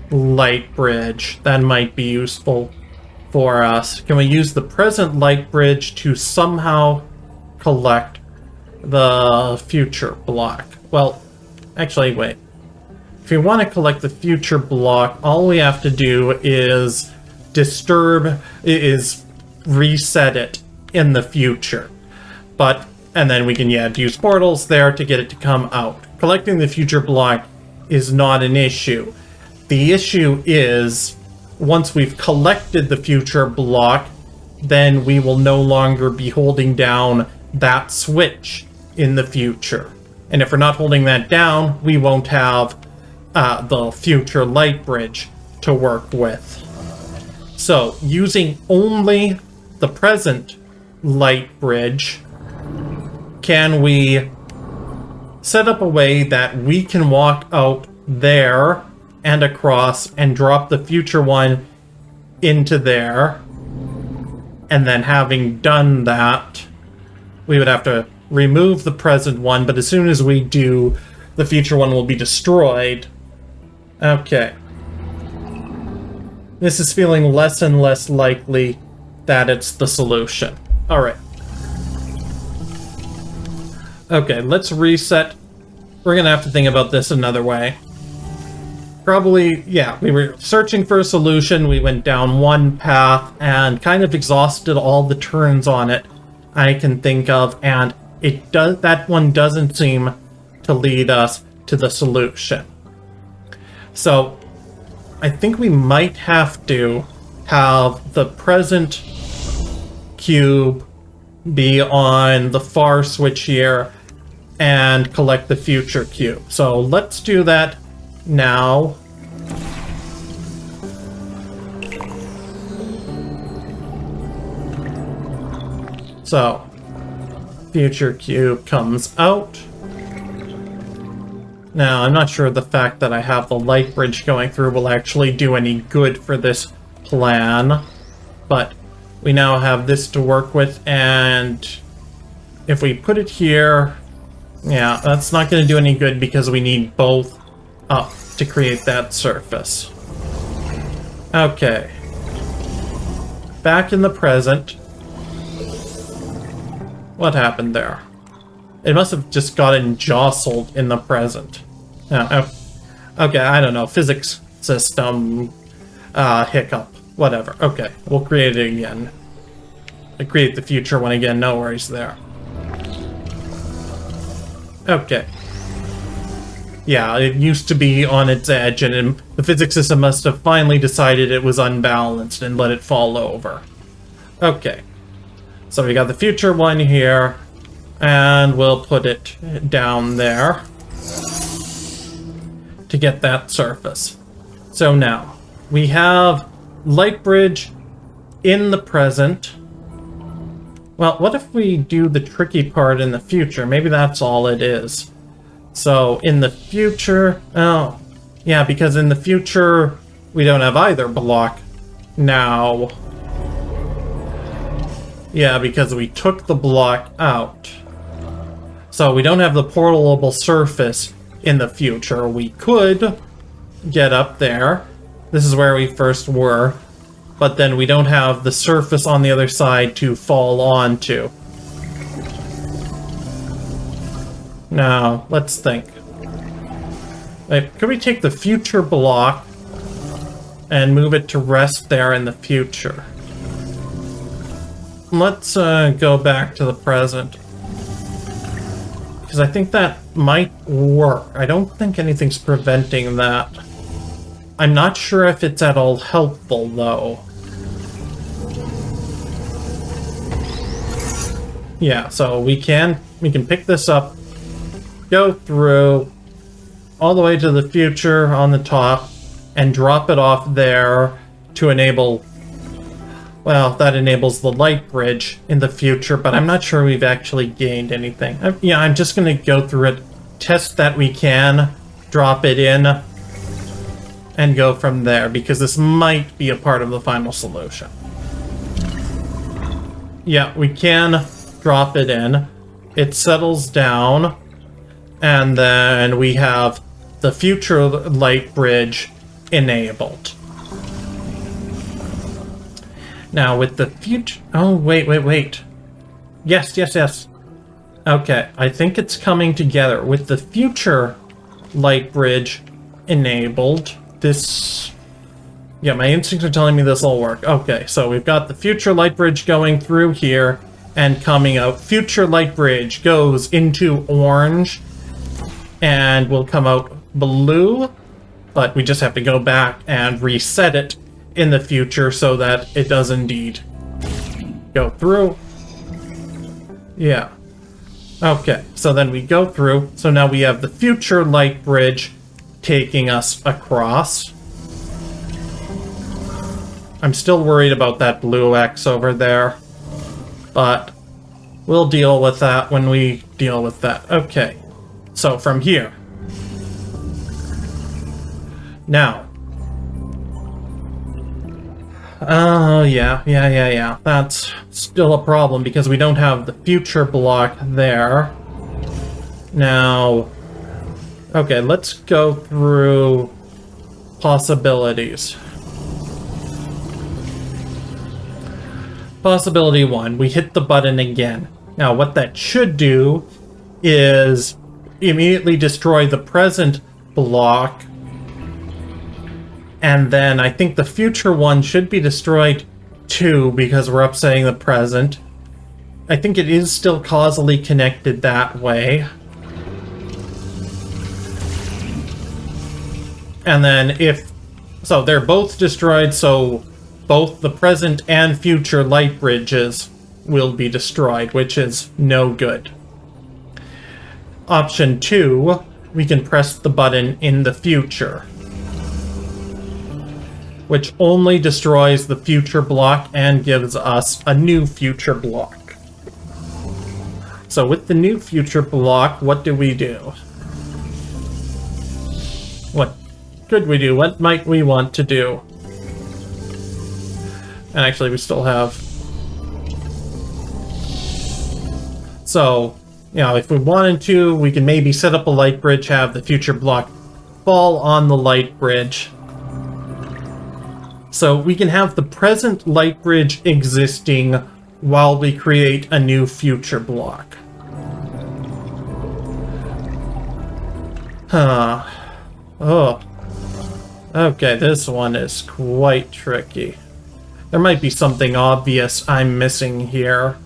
light bridge that might be useful for us? Can we use the present light bridge to somehow collect the future block? Well, actually, wait. If we want to collect the future block, all we have to do is reset it in the future. And then we can, use portals there to get it to come out. Collecting the future block is not an issue. The issue is, once we've collected the future block, then we will no longer be holding down that switch in the future. And if we're not holding that down, we won't have the future light bridge to work with. So, using only the present light bridge, can we set up a way that we can walk out there and across and drop the future one into there, and then having done that, we would have to remove the present one, but as soon as we do, the future one will be destroyed. Okay. This is feeling less and less likely that it's the solution. Alright. Okay, let's reset. We're gonna have to think about this another way. Probably, we were searching for a solution, we went down one path and kind of exhausted all the turns on it I can think of, and that one doesn't seem to lead us to the solution. So, I think we might have to have the present cube be on the far switch here and collect the future cube. So let's do that now. So, future cube comes out. Now, I'm not sure the fact that I have the light bridge going through will actually do any good for this plan, but we now have this to work with, and if we put it here, that's not going to do any good because we need both up to create that surface. Okay. Back in the present. What happened there? It must have just gotten jostled in the present. Okay, I don't know. Physics system hiccup. Whatever. Okay, we'll create it again. Create the future one again. No worries there. Okay. Yeah, it used to be on its edge, and the physics system must have finally decided it was unbalanced and let it fall over. Okay. So we got the future one here, and we'll put it down there to get that surface. So now, we have light bridge in the present. Well, what if we do the tricky part in the future? Maybe that's all it is. So, in the future... Oh, yeah, because in the future, we don't have either block now. Yeah, because we took the block out. So, we don't have the portalable surface in the future. We could get up there. This is where we first were. But then we don't have the surface on the other side to fall onto. Now, let's think. Wait, could we take the future block and move it to rest there in the future? Let's go back to the present. Because I think that might work. I don't think anything's preventing that. I'm not sure if it's at all helpful, though. Yeah, so we can pick this up, go through all the way to the future on the top, and drop it off there to enable Well, that enables the light bridge in the future, but I'm not sure we've actually gained anything. Yeah, I'm just going to go through it, test that we can, drop it in, and go from there, because this might be a part of the final solution. Yeah, we can drop it in. It settles down, and then we have the future light bridge enabled. Now, with the future... Oh, wait. Yes. Okay, I think it's coming together. With the future light bridge enabled, this... Yeah, my instincts are telling me this will work. Okay, so we've got the future light bridge going through here and coming out. Future light bridge goes into orange and will come out blue, but we just have to go back and reset it in the future so that it does indeed go through. Yeah. Okay, so then we go through. So now we have the future light bridge taking us across. I'm still worried about that blue X over there, but we'll deal with that when we deal with that. Okay, so from here. Now. Oh, yeah. That's still a problem because we don't have the future block there. Now, okay, let's go through possibilities. Possibility 1, we hit the button again. Now, what that should do is immediately destroy the present block. And then I think the future one should be destroyed too, because we're upsetting the present. I think it is still causally connected that way. And then so they're both destroyed, so both the present and future light bridges will be destroyed, which is no good. Option 2, we can press the button in the future, which only destroys the future block and gives us a new future block. So with the new future block, what do we do? What could we do? What might we want to do? And actually, we still have... So, if we wanted to, we can maybe set up a light bridge, have the future block fall on the light bridge. So we can have the present light bridge existing while we create a new future block. Oh. Okay, this one is quite tricky. There might be something obvious I'm missing here.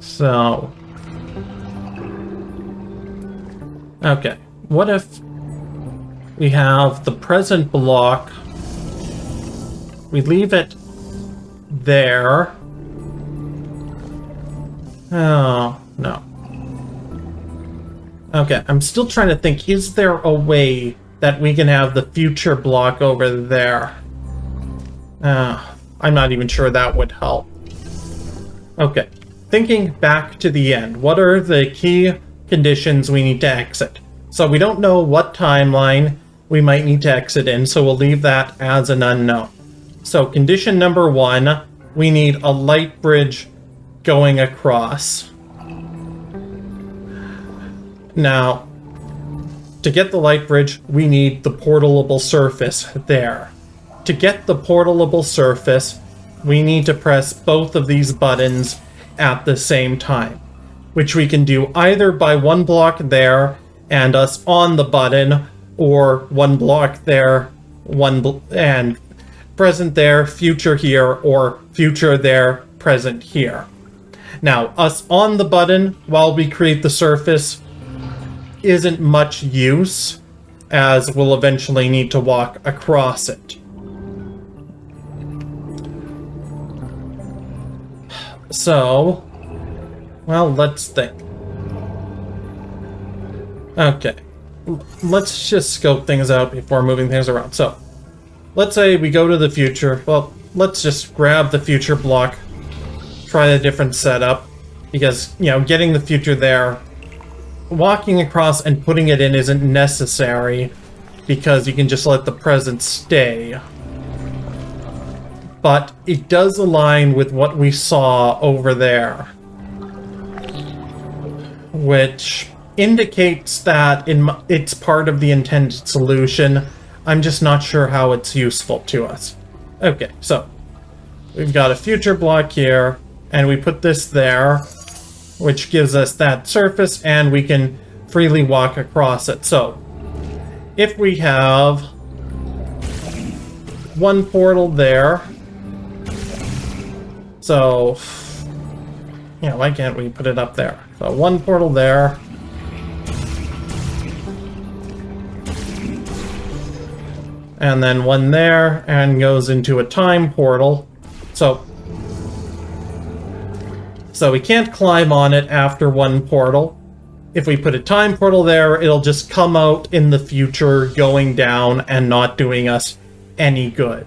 So... Okay, what if we have the present block, we leave it there. Oh, no. Okay, I'm still trying to think, is there a way that we can have the future block over there? I'm not even sure that would help. Okay, thinking back to the end, what are the key conditions we need to exit? So we don't know what timeline we might need to exit in, so we'll leave that as an unknown. So condition number 1, we need a light bridge going across. Now, to get the light bridge, we need the portalable surface there. To get the portalable surface, we need to press both of these buttons at the same time, which we can do either by one block there and us on the button, or one block there, and present there, future here, or future there, present here. Now, us on the button while we create the surface isn't much use, as we'll eventually need to walk across it. So, well, let's think. Okay. Let's just scope things out before moving things around. So, let's say we go to the future. Well, let's just grab the future block, try a different setup, because, you know, getting the future there, walking across and putting it in isn't necessary, because you can just let the present stay. But it does align with what we saw over there, which indicates that it's part of the intended solution. I'm just not sure how it's useful to us. Okay, so we've got a future block here, and we put this there, which gives us that surface, and we can freely walk across it. So if we have one portal there, so, yeah, why can't we put it up there? So one portal there. And then one there, and goes into a time portal. So we can't climb on it after one portal. If we put a time portal there, it'll just come out in the future, going down and not doing us any good.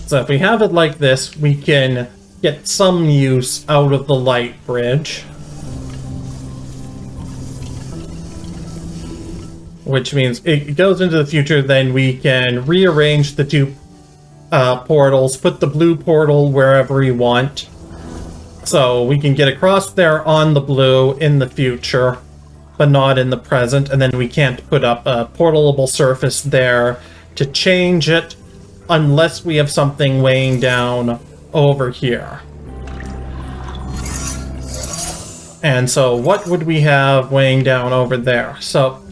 So if we have it like this, we can get some use out of the light bridge. Which means it goes into the future, then we can rearrange the two portals, put the blue portal wherever we want. So we can get across there on the blue in the future, but not in the present, and then we can't put up a portalable surface there to change it unless we have something weighing down over here. And so what would we have weighing down over there? So,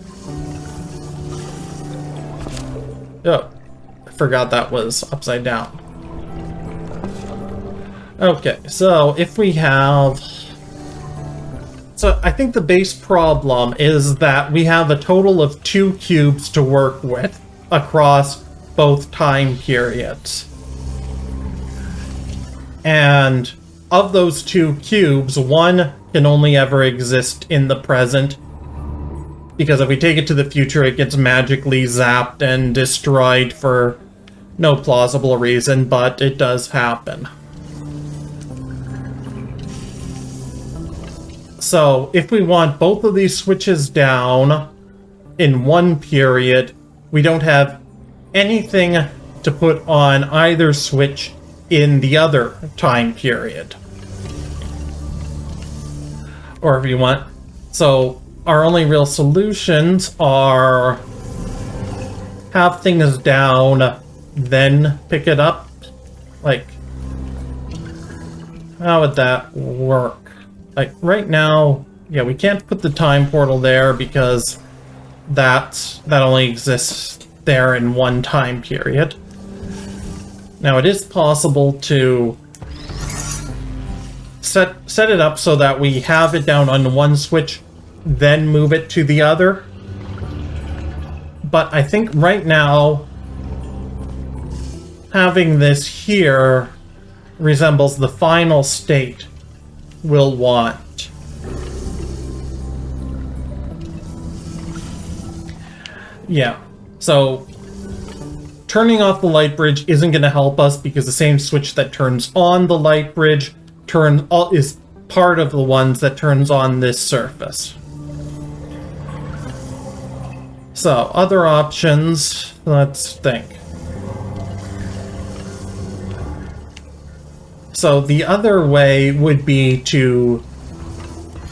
oh, I forgot that was upside down. Okay, so if we have... So I think the base problem is that we have a total of 2 cubes to work with across both time periods. And of those 2 cubes, one can only ever exist in the present, because if we take it to the future, it gets magically zapped and destroyed for no plausible reason, but it does happen. So if we want both of these switches down in one period, we don't have anything to put on either switch in the other time period. Or if you want... So our only real solutions are have things down, then pick it up. Like, how would that work? Like, right now, yeah, we can't put the time portal there because that only exists there in one time period. Now, it is possible to set it up so that we have it down on one switch, then move it to the other. But I think right now, having this here resembles the final state we'll want. Yeah, so turning off the light bridge isn't going to help us because the same switch that turns on the light bridge is part of the ones that turns on this surface. So, other options, let's think. So the other way would be to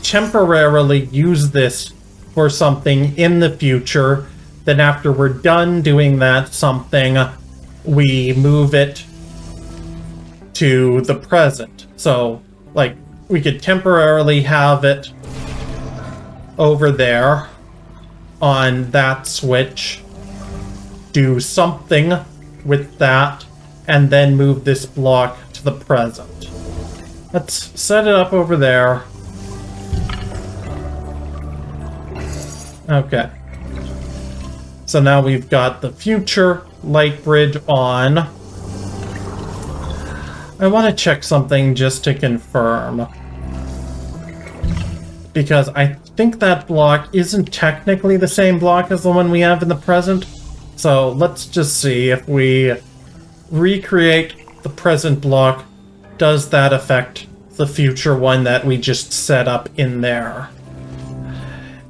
temporarily use this for something in the future, then after we're done doing that something, we move it to the present. So, like, we could temporarily have it over there on that switch, do something with that, and then move this block to the present. Let's set it up over there. Okay. So now we've got the future light bridge on. I want to check something just to confirm. Because I think that block isn't technically the same block as the one we have in the present. So let's just see if we recreate the present block, does that affect the future one that we just set up in there?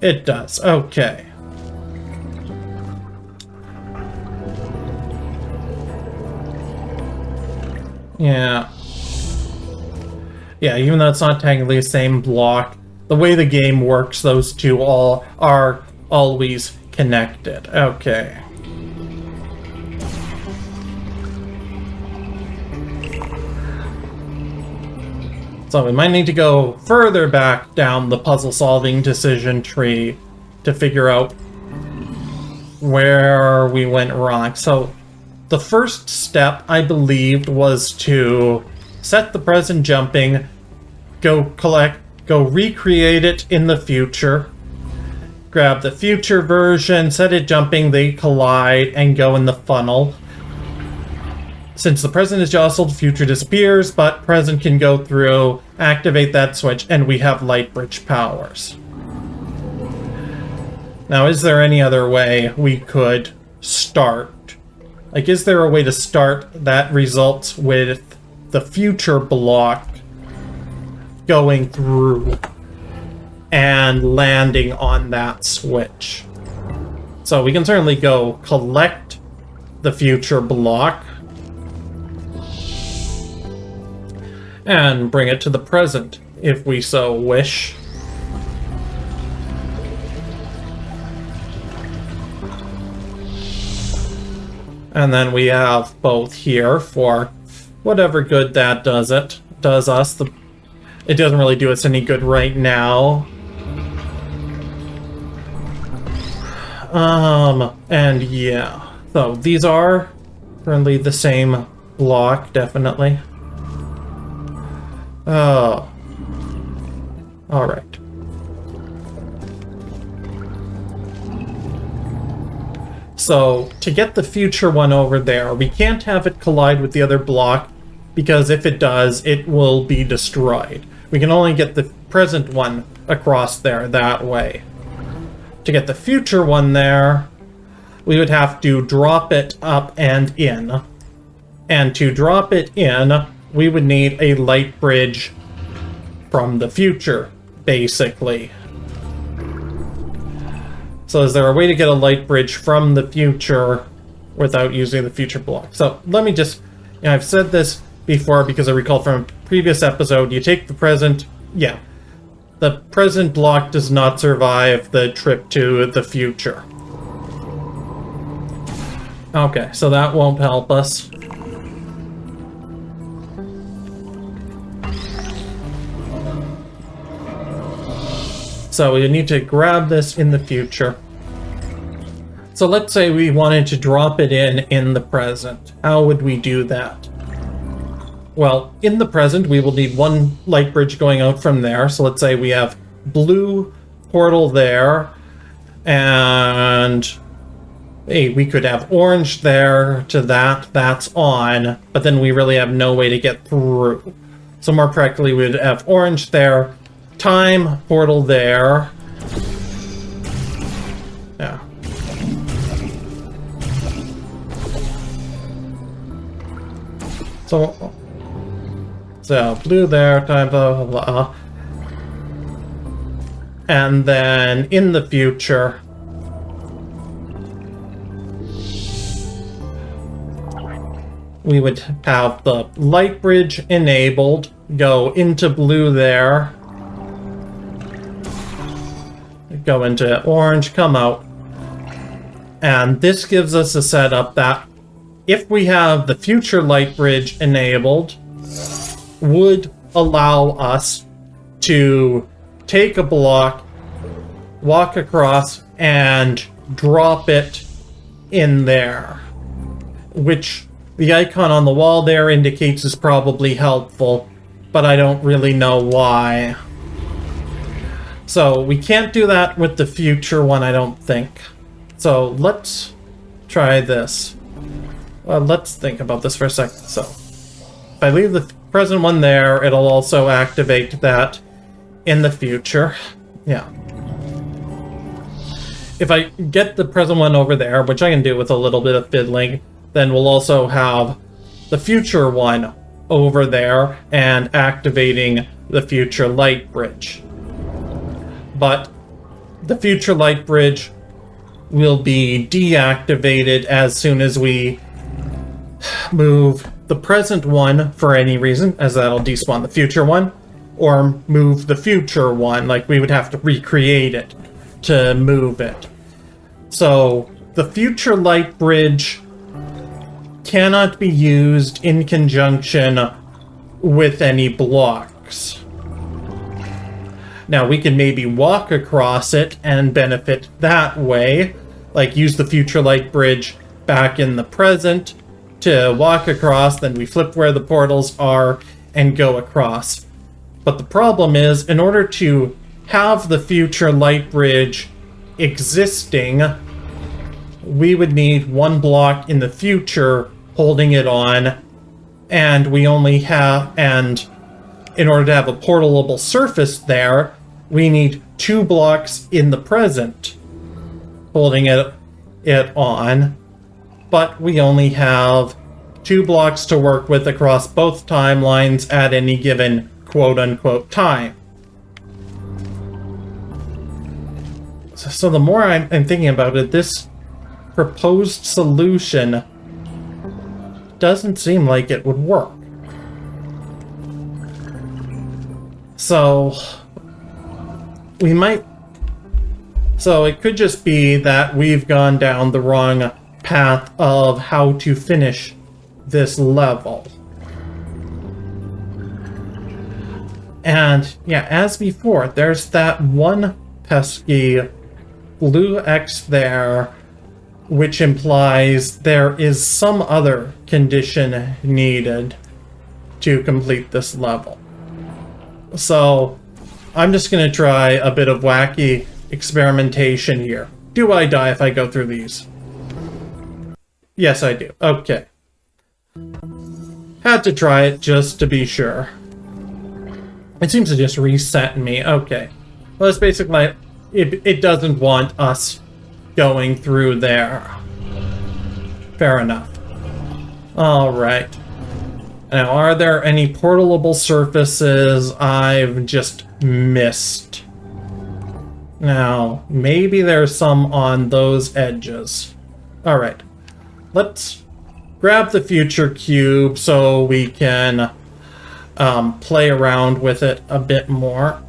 It does. Okay. Yeah. Yeah, even though it's not technically the same block, the way the game works, those two all are always connected. Okay. So we might need to go further back down the puzzle-solving decision tree to figure out where we went wrong. So the first step, I believed, was to set the present jumping, go recreate it in the future, grab the future version, set it jumping, they collide, and go in the funnel. Since the present is jostled, future disappears, but present can go through, activate that switch, and we have light bridge powers. Now, is there any other way we could start? Like, is there a way to start that results with the future block going through and landing on that switch? So we can certainly go collect the future block and bring it to the present, if we so wish. And then we have both here for whatever good that does us. It doesn't really do us any good right now. And yeah. So these are currently the same block, definitely. Oh. Alright. So, to get the future one over there, we can't have it collide with the other block, because if it does, it will be destroyed. We can only get the present one across there that way. To get the future one there, we would have to drop it up and in. And to drop it in, we would need a light bridge from the future, basically. So is there a way to get a light bridge from the future without using the future block? So let me just, I've said this before because I recall from a previous episode, you take the present, yeah. The present block does not survive the trip to the future. Okay, so that won't help us. So we need to grab this in the future. So let's say we wanted to drop it in the present. How would we do that? Well, in the present, we will need one light bridge going out from there. So let's say we have blue portal there, and hey, we could have orange there to that. That's on, but then we really have no way to get through. So more practically, we would have orange there, time portal there. Yeah. So blue there, time blah blah blah. And then in the future, we would have the light bridge enabled, go into blue there, go into orange, come out. And this gives us a setup that if we have the future light bridge enabled, would allow us to take a block, walk across, and drop it in there, which the icon on the wall there indicates is probably helpful, but I don't really know why. So we can't do that with the future one, I don't think. So let's try this. Let's think about this for a second. So if I leave the present one there, it'll also activate that in the future. Yeah. If I get the present one over there, which I can do with a little bit of fiddling, then we'll also have the future one over there and activating the future light bridge. But the future light bridge will be deactivated as soon as we move the present one for any reason, as that'll despawn the future one, or move the future one, like we would have to recreate it to move it. So the future light bridge cannot be used in conjunction with any blocks. Now we can maybe walk across it and benefit that way, like use the future light bridge back in the present to walk across, then we flip where the portals are and go across. But the problem is, in order to have the future light bridge existing, we would need one block in the future holding it on, and we only have, and in order to have a portalable surface there, we need 2 blocks in the present holding it on, but we only have 2 blocks to work with across both timelines at any given quote-unquote time. So the more I'm thinking about it, this proposed solution doesn't seem like it would work. So we might... So it could just be that we've gone down the wrong path of how to finish this level. And yeah, as before, there's that one pesky blue X there, which implies there is some other condition needed to complete this level. So I'm just going to try a bit of wacky experimentation here. Do I die if I go through these? Yes, I do. Okay. Had to try it just to be sure. It seems to just reset me. Okay. Well, it's basically... It doesn't want us going through there. Fair enough. Alright. Now, are there any portalable surfaces I've just missed? Now, maybe there's some on those edges. Alright. Let's grab the future cube so we can play around with it a bit more.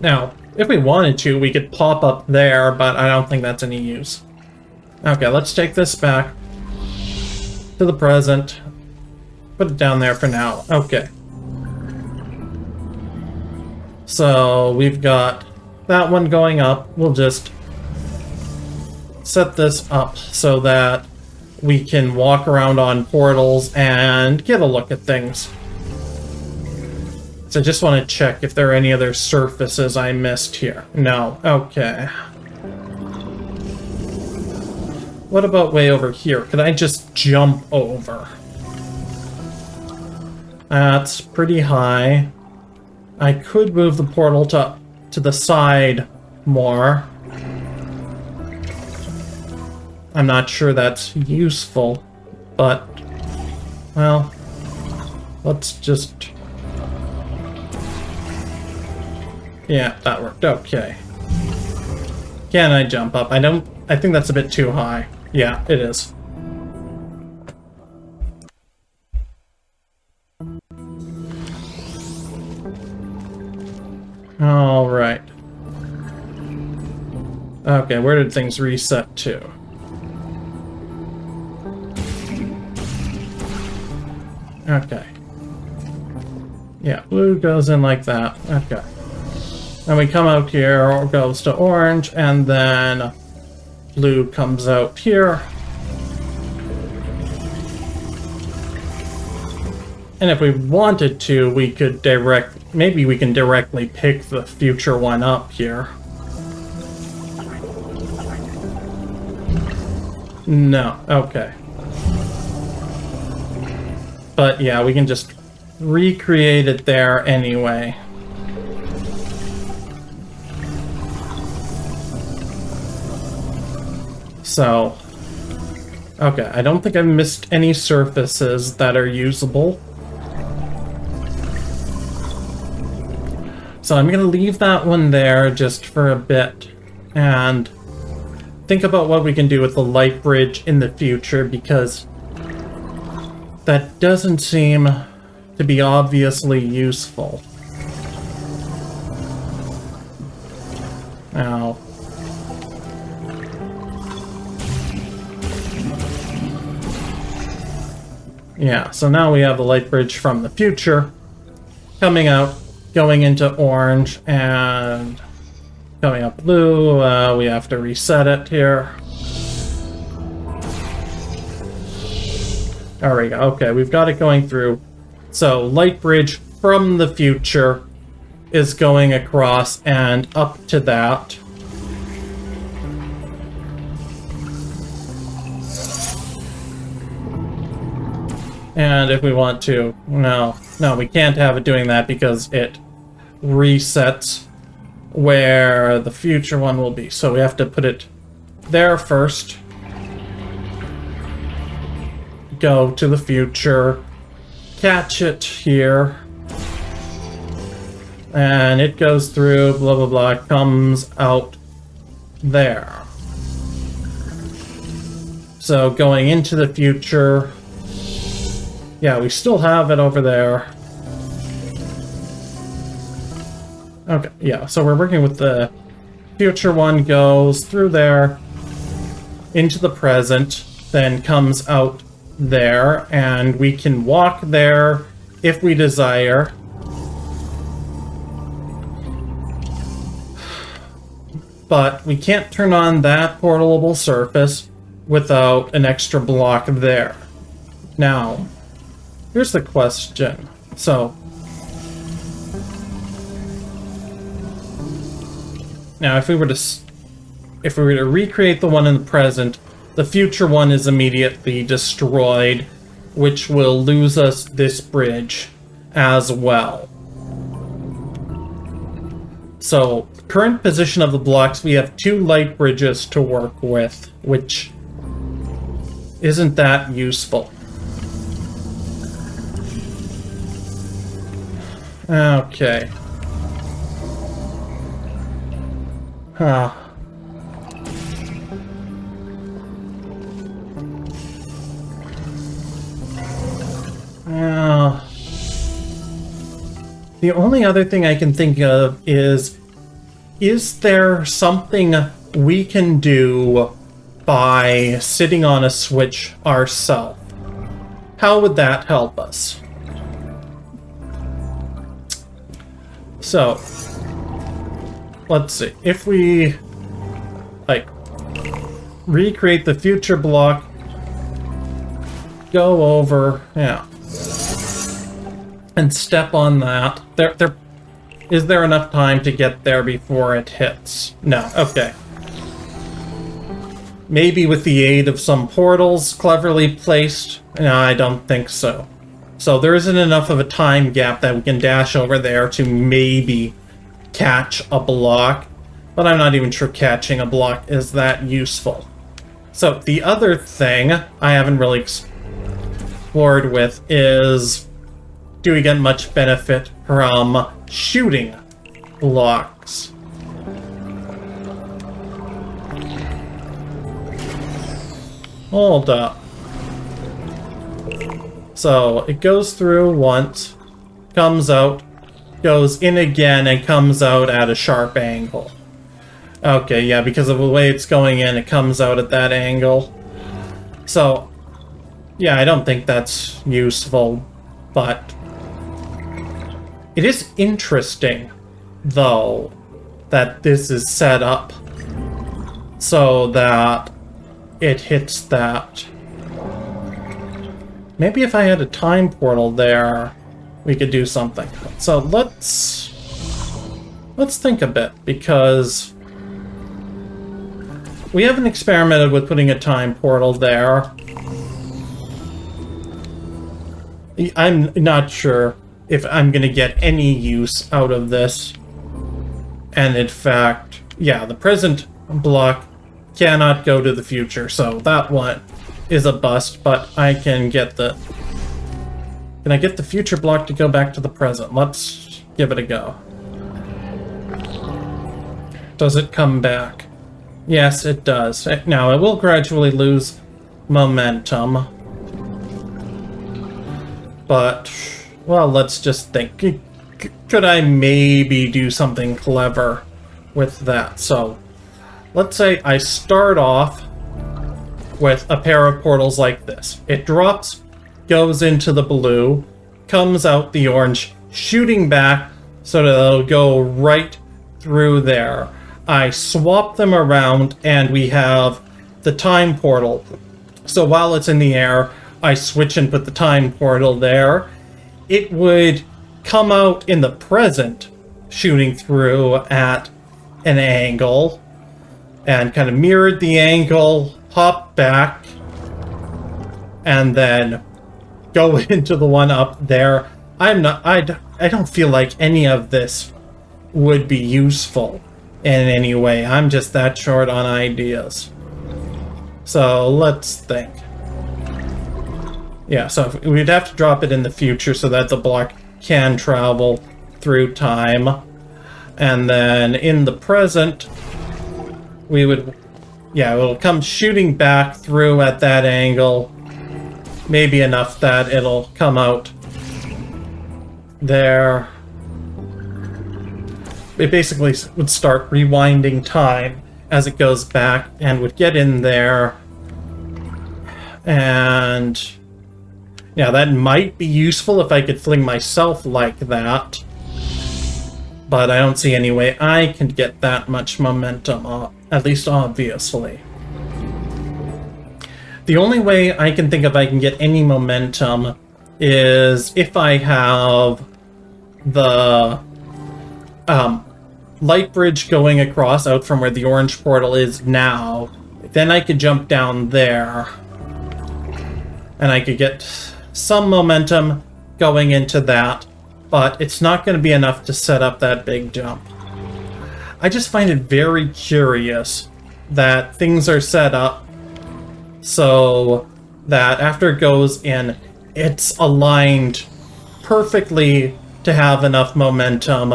Now, if we wanted to, we could pop up there, but I don't think that's any use. Okay, let's take this back to the present. Put it down there for now. Okay. So, we've got that one going up. We'll just set this up so that we can walk around on portals and get a look at things. So I just want to check if there are any other surfaces I missed here. No. Okay. What about way over here? Could I just jump over? That's pretty high. I could move the portal to the side more. I'm not sure that's useful, but, well, let's just... Yeah, that worked. Okay. Can I jump up? I think that's a bit too high. Yeah, it is. All right. Okay, where did things reset to? Okay. Yeah, blue goes in like that. Okay. And we come out here, goes to orange, and then blue comes out here. And if we wanted to, we could maybe we can directly pick the future one up here. No, okay. But yeah, we can just recreate it there anyway. So, okay, I don't think I've missed any surfaces that are usable. So I'm gonna leave that one there just for a bit and think about what we can do with the light bridge in the future, because that doesn't seem to be obviously useful. Now, yeah, so now we have the light bridge from the future coming out, going into orange, and coming up blue. We have to reset it here. There we go. Okay, we've got it going through. So, light bridge from the future is going across and up to that. And if we want to, no, we can't have it doing that because it resets where the future one will be. So we have to put it there first. Go to the future, catch it here, and it goes through, blah blah blah, comes out there. So going into the future, yeah, we still have it over there. Okay, yeah, so we're working with the future one, goes through there, into the present, then comes out there, and we can walk there if we desire. But we can't turn on that portable surface without an extra block there. Now, here's the question. So, now if we were to recreate the one in the present, the future one is immediately destroyed, which will lose us this bridge as well. So, current position of the blocks, we have 2 light bridges to work with, which isn't that useful. Okay. Huh. The only other thing I can think of is there something we can do by sitting on a switch ourselves? How would that help us? So, let's see. If we, like, recreate the future block, go over, yeah, and step on that. Is there enough time to get there before it hits? No, okay. Maybe with the aid of some portals cleverly placed? No, I don't think so. So there isn't enough of a time gap that we can dash over there to maybe catch a block, but I'm not even sure catching a block is that useful. So the other thing I haven't really explored with is, do we get much benefit from shooting blocks? Hold up. So it goes through once, comes out, goes in again, and comes out at a sharp angle. Okay, yeah, because of the way it's going in, it comes out at that angle. So, yeah, I don't think that's useful, but it is interesting, though, that this is set up so that it hits that. Maybe if I had a time portal there, we could do something. So let's think a bit, because we haven't experimented with putting a time portal there. I'm not sure if I'm going to get any use out of this. And in fact, yeah, the present block cannot go to the future, so that one is a bust, but I can get the... Can I get the future block to go back to the present? Let's give it a go. Does it come back? Yes, it does. Now, it will gradually lose momentum. But, well, let's just think. Could I maybe do something clever with that? So, let's say I start off with a pair of portals like this. It drops, goes into the blue, comes out the orange, shooting back so that it'll go right through there. I swap them around and we have the time portal. So while it's in the air, I switch and put the time portal there. It would come out in the present, shooting through at an angle, and kind of mirrored the angle, hop back, and then go into the one up there. I don't feel like any of this would be useful in any way. I'm just that short on ideas. So let's think. Yeah, so we'd have to drop it in the future so that the block can travel through time. And then in the present, we would... Yeah, it'll come shooting back through at that angle. Maybe enough that it'll come out there. It basically would start rewinding time as it goes back and would get in there. And yeah, that might be useful if I could fling myself like that. But I don't see any way I can get that much momentum up, at least obviously. The only way I can think of I can get any momentum is if I have the light bridge going across out from where the orange portal is now. Then I could jump down there and I could get some momentum going into that, but it's not going to be enough to set up that big jump. I just find it very curious that things are set up so that after it goes in, it's aligned perfectly to have enough momentum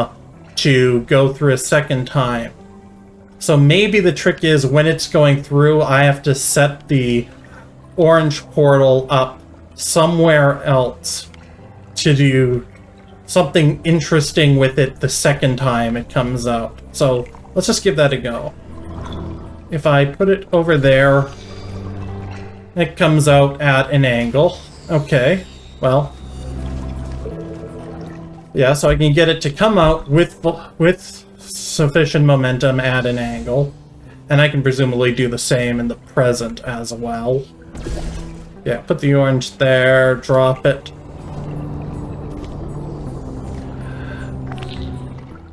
to go through a second time. So maybe the trick is when it's going through, I have to set the orange portal up somewhere else to do something interesting with it the second time it comes out. So let's just give that a go. If I put it over there, it comes out at an angle. Okay, well, yeah, so I can get it to come out with sufficient momentum at an angle. And I can presumably do the same in the present as well. Yeah, put the orange there, drop it.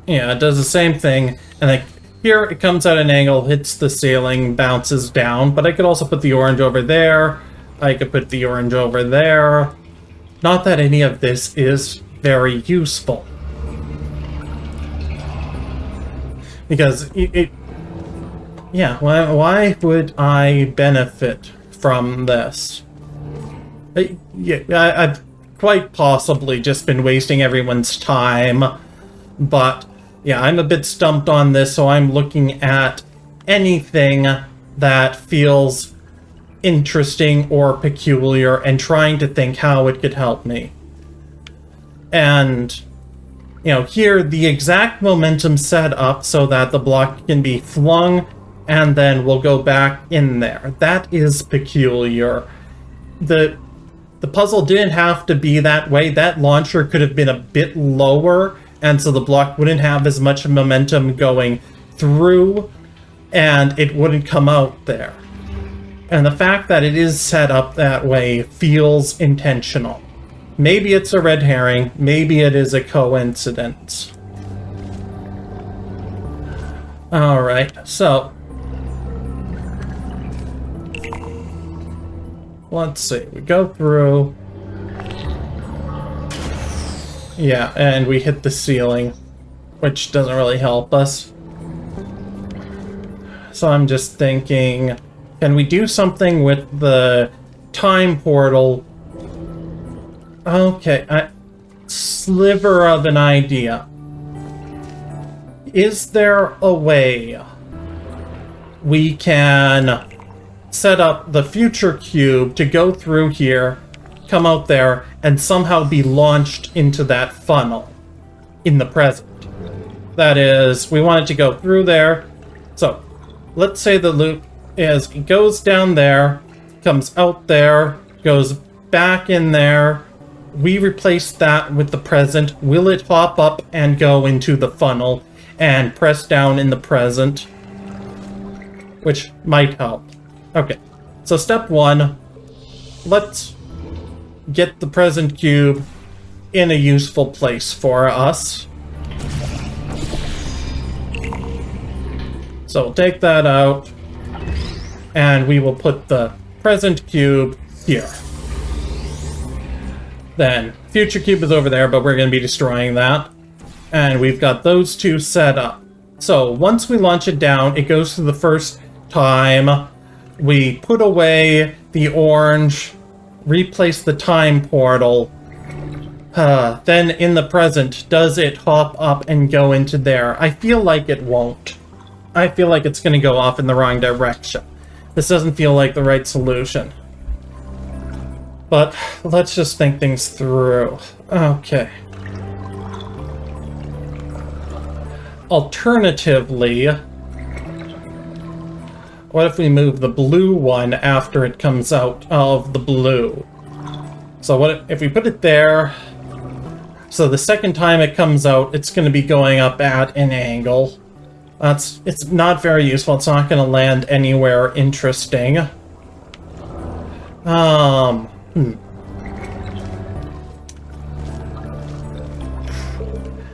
Yeah, it does the same thing. And like here it comes at an angle, hits the ceiling, bounces down. But I could also put the orange over there. I could put the orange over there. Not that any of this is very useful. Because yeah, why would I benefit from this? I've quite possibly just been wasting everyone's time, but yeah, I'm a bit stumped on this, so I'm looking at anything that feels interesting or peculiar and trying to think how it could help me. And you know, here the exact momentum set up so that the block can be flung and then we'll go back in there. That is peculiar. The puzzle didn't have to be that way. That launcher could have been a bit lower, and so the block wouldn't have as much momentum going through, and it wouldn't come out there. And the fact that it is set up that way feels intentional. Maybe it's a red herring, maybe it is a coincidence. Alright, so let's see. We go through. Yeah, and we hit the ceiling, which doesn't really help us. So I'm just thinking, can we do something with the time portal? Okay, sliver of an idea. Is there a way we can set up the future cube to go through here, come out there, and somehow be launched into that funnel in the present? That is, we want it to go through there. So let's say the loop is, it goes down there, comes out there, goes back in there. We replace that with the present. Will it hop up and go into the funnel and press down in the present? Which might help. Okay, so step one, let's get the present cube in a useful place for us. So we'll take that out, and we will put the present cube here. Then future cube is over there, but we're going to be destroying that. And we've got those two set up. So once we launch it down, it goes through the first time. We put away the orange, replace the time portal. Then in the present, does it hop up and go into there? I feel like it won't. I feel like it's going to go off in the wrong direction. This doesn't feel like the right solution. But let's just think things through. Okay. Alternatively, what if we move the blue one after it comes out of the blue? So what if we put it there? So the second time it comes out, it's going to be going up at an angle. It's not very useful. It's not going to land anywhere interesting.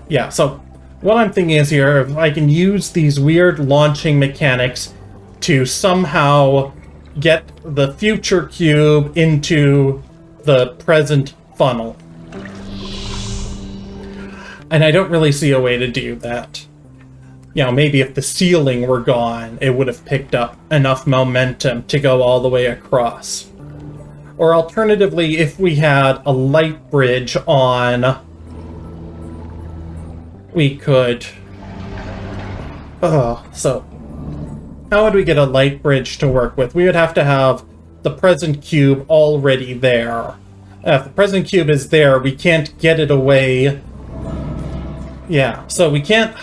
Yeah, so what I'm thinking is here, if I can use these weird launching mechanics to somehow get the future cube into the present funnel. And I don't really see a way to do that. You know, maybe if the ceiling were gone, it would have picked up enough momentum to go all the way across. Or alternatively, if we had a light bridge on, we could... so how would we get a light bridge to work with? We would have to have the present cube already there. If the present cube is there, we can't get it away. Yeah, so we can't...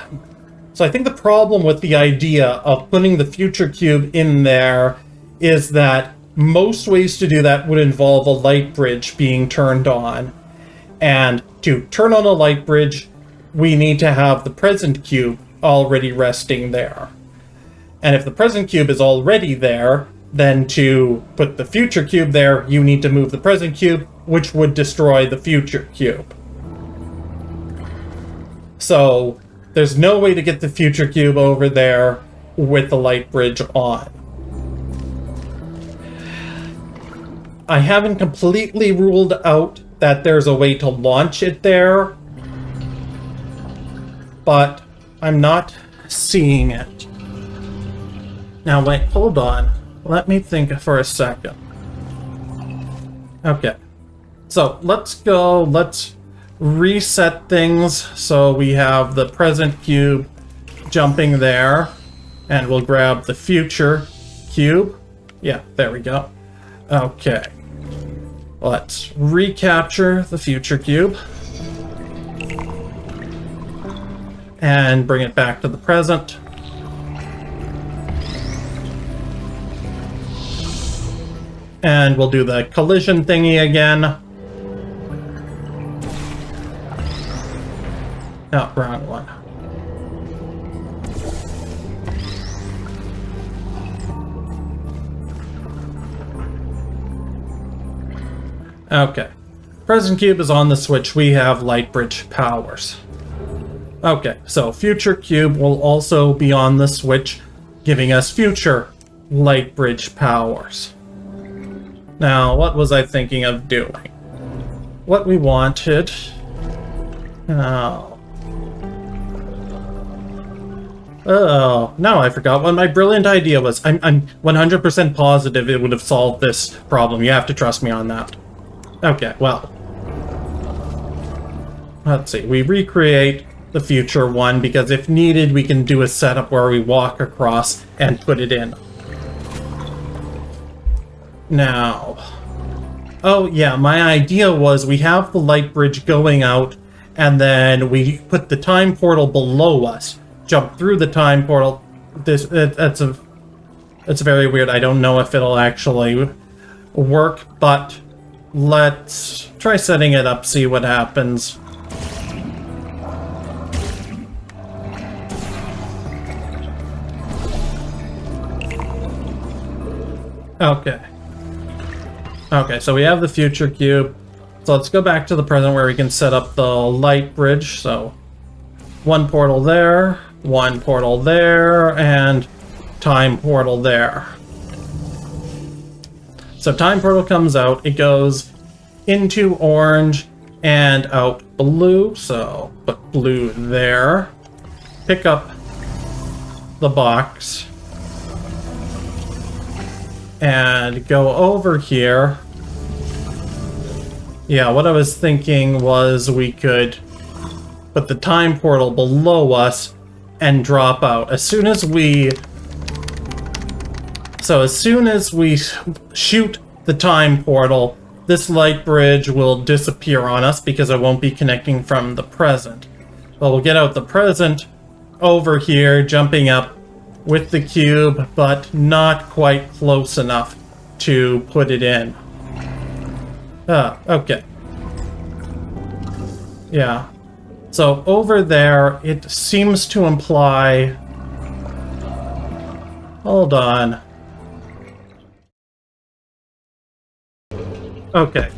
So I think the problem with the idea of putting the future cube in there is that most ways to do that would involve a light bridge being turned on. And to turn on a light bridge, we need to have the present cube already resting there. And if the present cube is already there, then to put the future cube there, you need to move the present cube, which would destroy the future cube. So there's no way to get the future cube over there with the light bridge on. I haven't completely ruled out that there's a way to launch it there, but I'm not seeing it. Now wait, hold on. Let me think for a second. Okay. So let's reset things so we have the present cube jumping there, and we'll grab the future cube. Yeah, there we go. Okay. Let's recapture the future cube and bring it back to the present. And we'll do the collision thingy again. Oh, wrong one. Okay. Present cube is on the switch. We have light bridge powers. Okay, so future cube will also be on the switch, giving us future light bridge powers. Now, what was I thinking of doing? What we wanted... Oh, no, I forgot what my brilliant idea was. I'm 100% positive it would have solved this problem. You have to trust me on that. Okay, well. Let's see. We recreate the future one because if needed, we can do a setup where we walk across and put it in. Now. Oh, yeah, my idea was we have the light bridge going out and then we put the time portal below us. Jump through the time portal. It's very weird. I don't know if it'll actually work, but let's try setting it up, see what happens. Okay. Okay, so we have the future cube. So let's go back to the present where we can set up the light bridge. So one portal there. One portal there, and time portal there. So time portal comes out, it goes into orange and out blue, so put blue there. Pick up the box and go over here. Yeah, what I was thinking was we could put the time portal below us and drop out. As soon as we shoot the time portal, this light bridge will disappear on us because it won't be connecting from the present. Well, we'll get out the present over here, jumping up with the cube, but not quite close enough to put it in. Okay. Yeah. So over there, it seems to imply... Hold on. Okay.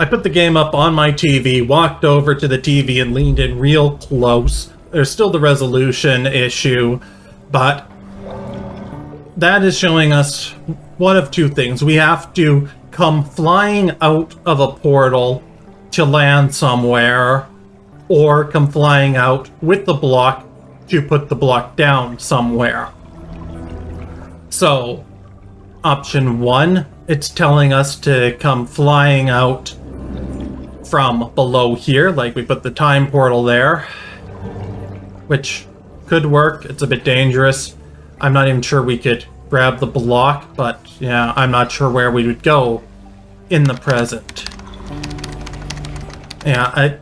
I put the game up on my TV, walked over to the TV and leaned in real close. There's still the resolution issue, but that is showing us one of two things. We have to come flying out of a portal to land somewhere, or come flying out with the block to put the block down somewhere. So, option one, it's telling us to come flying out from below here, like we put the time portal there, which could work. It's a bit dangerous. I'm not even sure we could grab the block, but yeah, I'm not sure where we would go in the present. Yeah,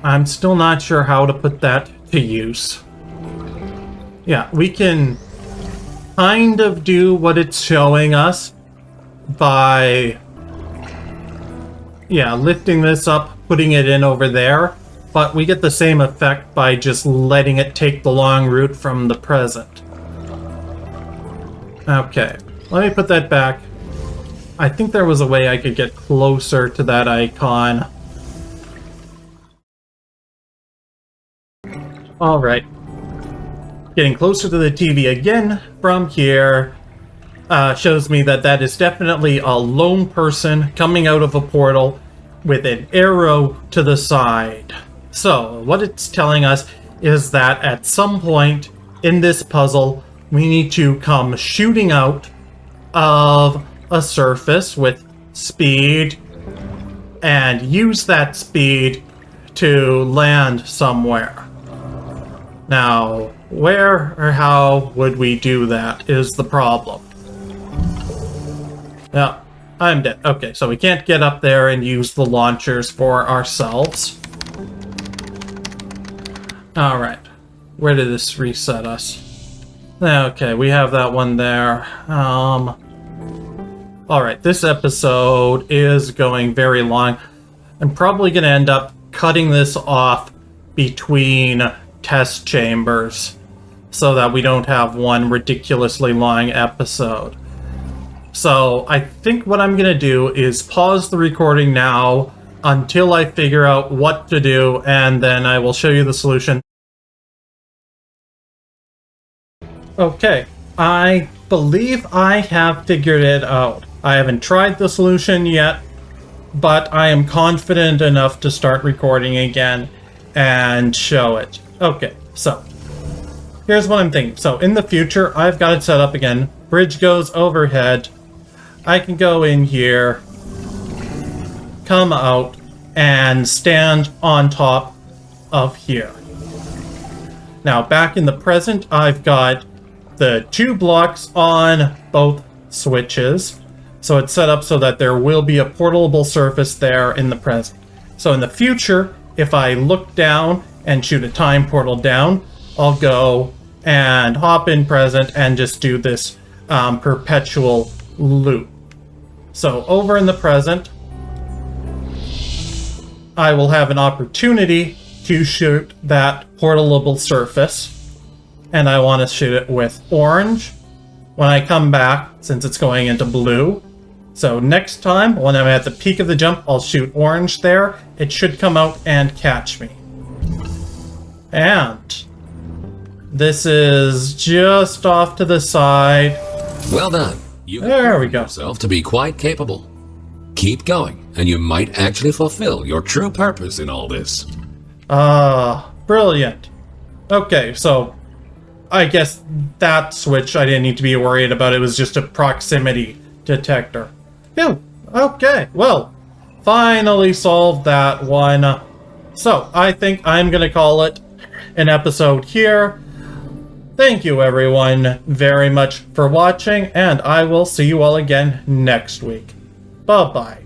I'm still not sure how to put that to use. Yeah, we can kind of do what it's showing us by, yeah, lifting this up, putting it in over there, but we get the same effect by just letting it take the long route from the present. Okay, let me put that back. I think there was a way I could get closer to that icon. Alright. Getting closer to the TV again from here shows me that that is definitely a lone person coming out of a portal with an arrow to the side. So, what it's telling us is that at some point in this puzzle, we need to come shooting out of a surface with speed and use that speed to land somewhere. Now, where or how would we do that is the problem. Yeah, I'm dead. Okay, so we can't get up there and use the launchers for ourselves. Alright, where did this reset us? Okay, we have that one there. Alright, this episode is going very long. I'm probably going to end up cutting this off between test chambers so that we don't have one ridiculously long episode. So I think what I'm going to do is pause the recording now until I figure out what to do, and then I will show you the solution. Okay, I believe I have figured it out. I haven't tried the solution yet, but I am confident enough to start recording again and show it. Okay, so here's what I'm thinking. So in the future, I've got it set up again. Bridge goes overhead. I can go in here, come out, and stand on top of here. Now, back in the present, I've got the 2 blocks on both switches. So it's set up so that there will be a portable surface there in the present. So in the future, if I look down and shoot a time portal down, I'll go and hop in present and just do this perpetual loop. So over in the present, I will have an opportunity to shoot that portable surface, and I want to shoot it with orange. When I come back, since it's going into blue, so next time when I'm at the peak of the jump, I'll shoot orange there. It should come out and catch me. And this is just off to the side. Well done. You have There we proven go. yourself to be quite capable. Keep going, and you might actually fulfill your true purpose in all this. Brilliant. Okay, so I guess that switch I didn't need to be worried about. It was just a proximity detector. Phew. Okay, well, finally solved that one. So I think I'm gonna call it an episode here. Thank you everyone very much for watching, and I will see you all again next week. Bye-bye.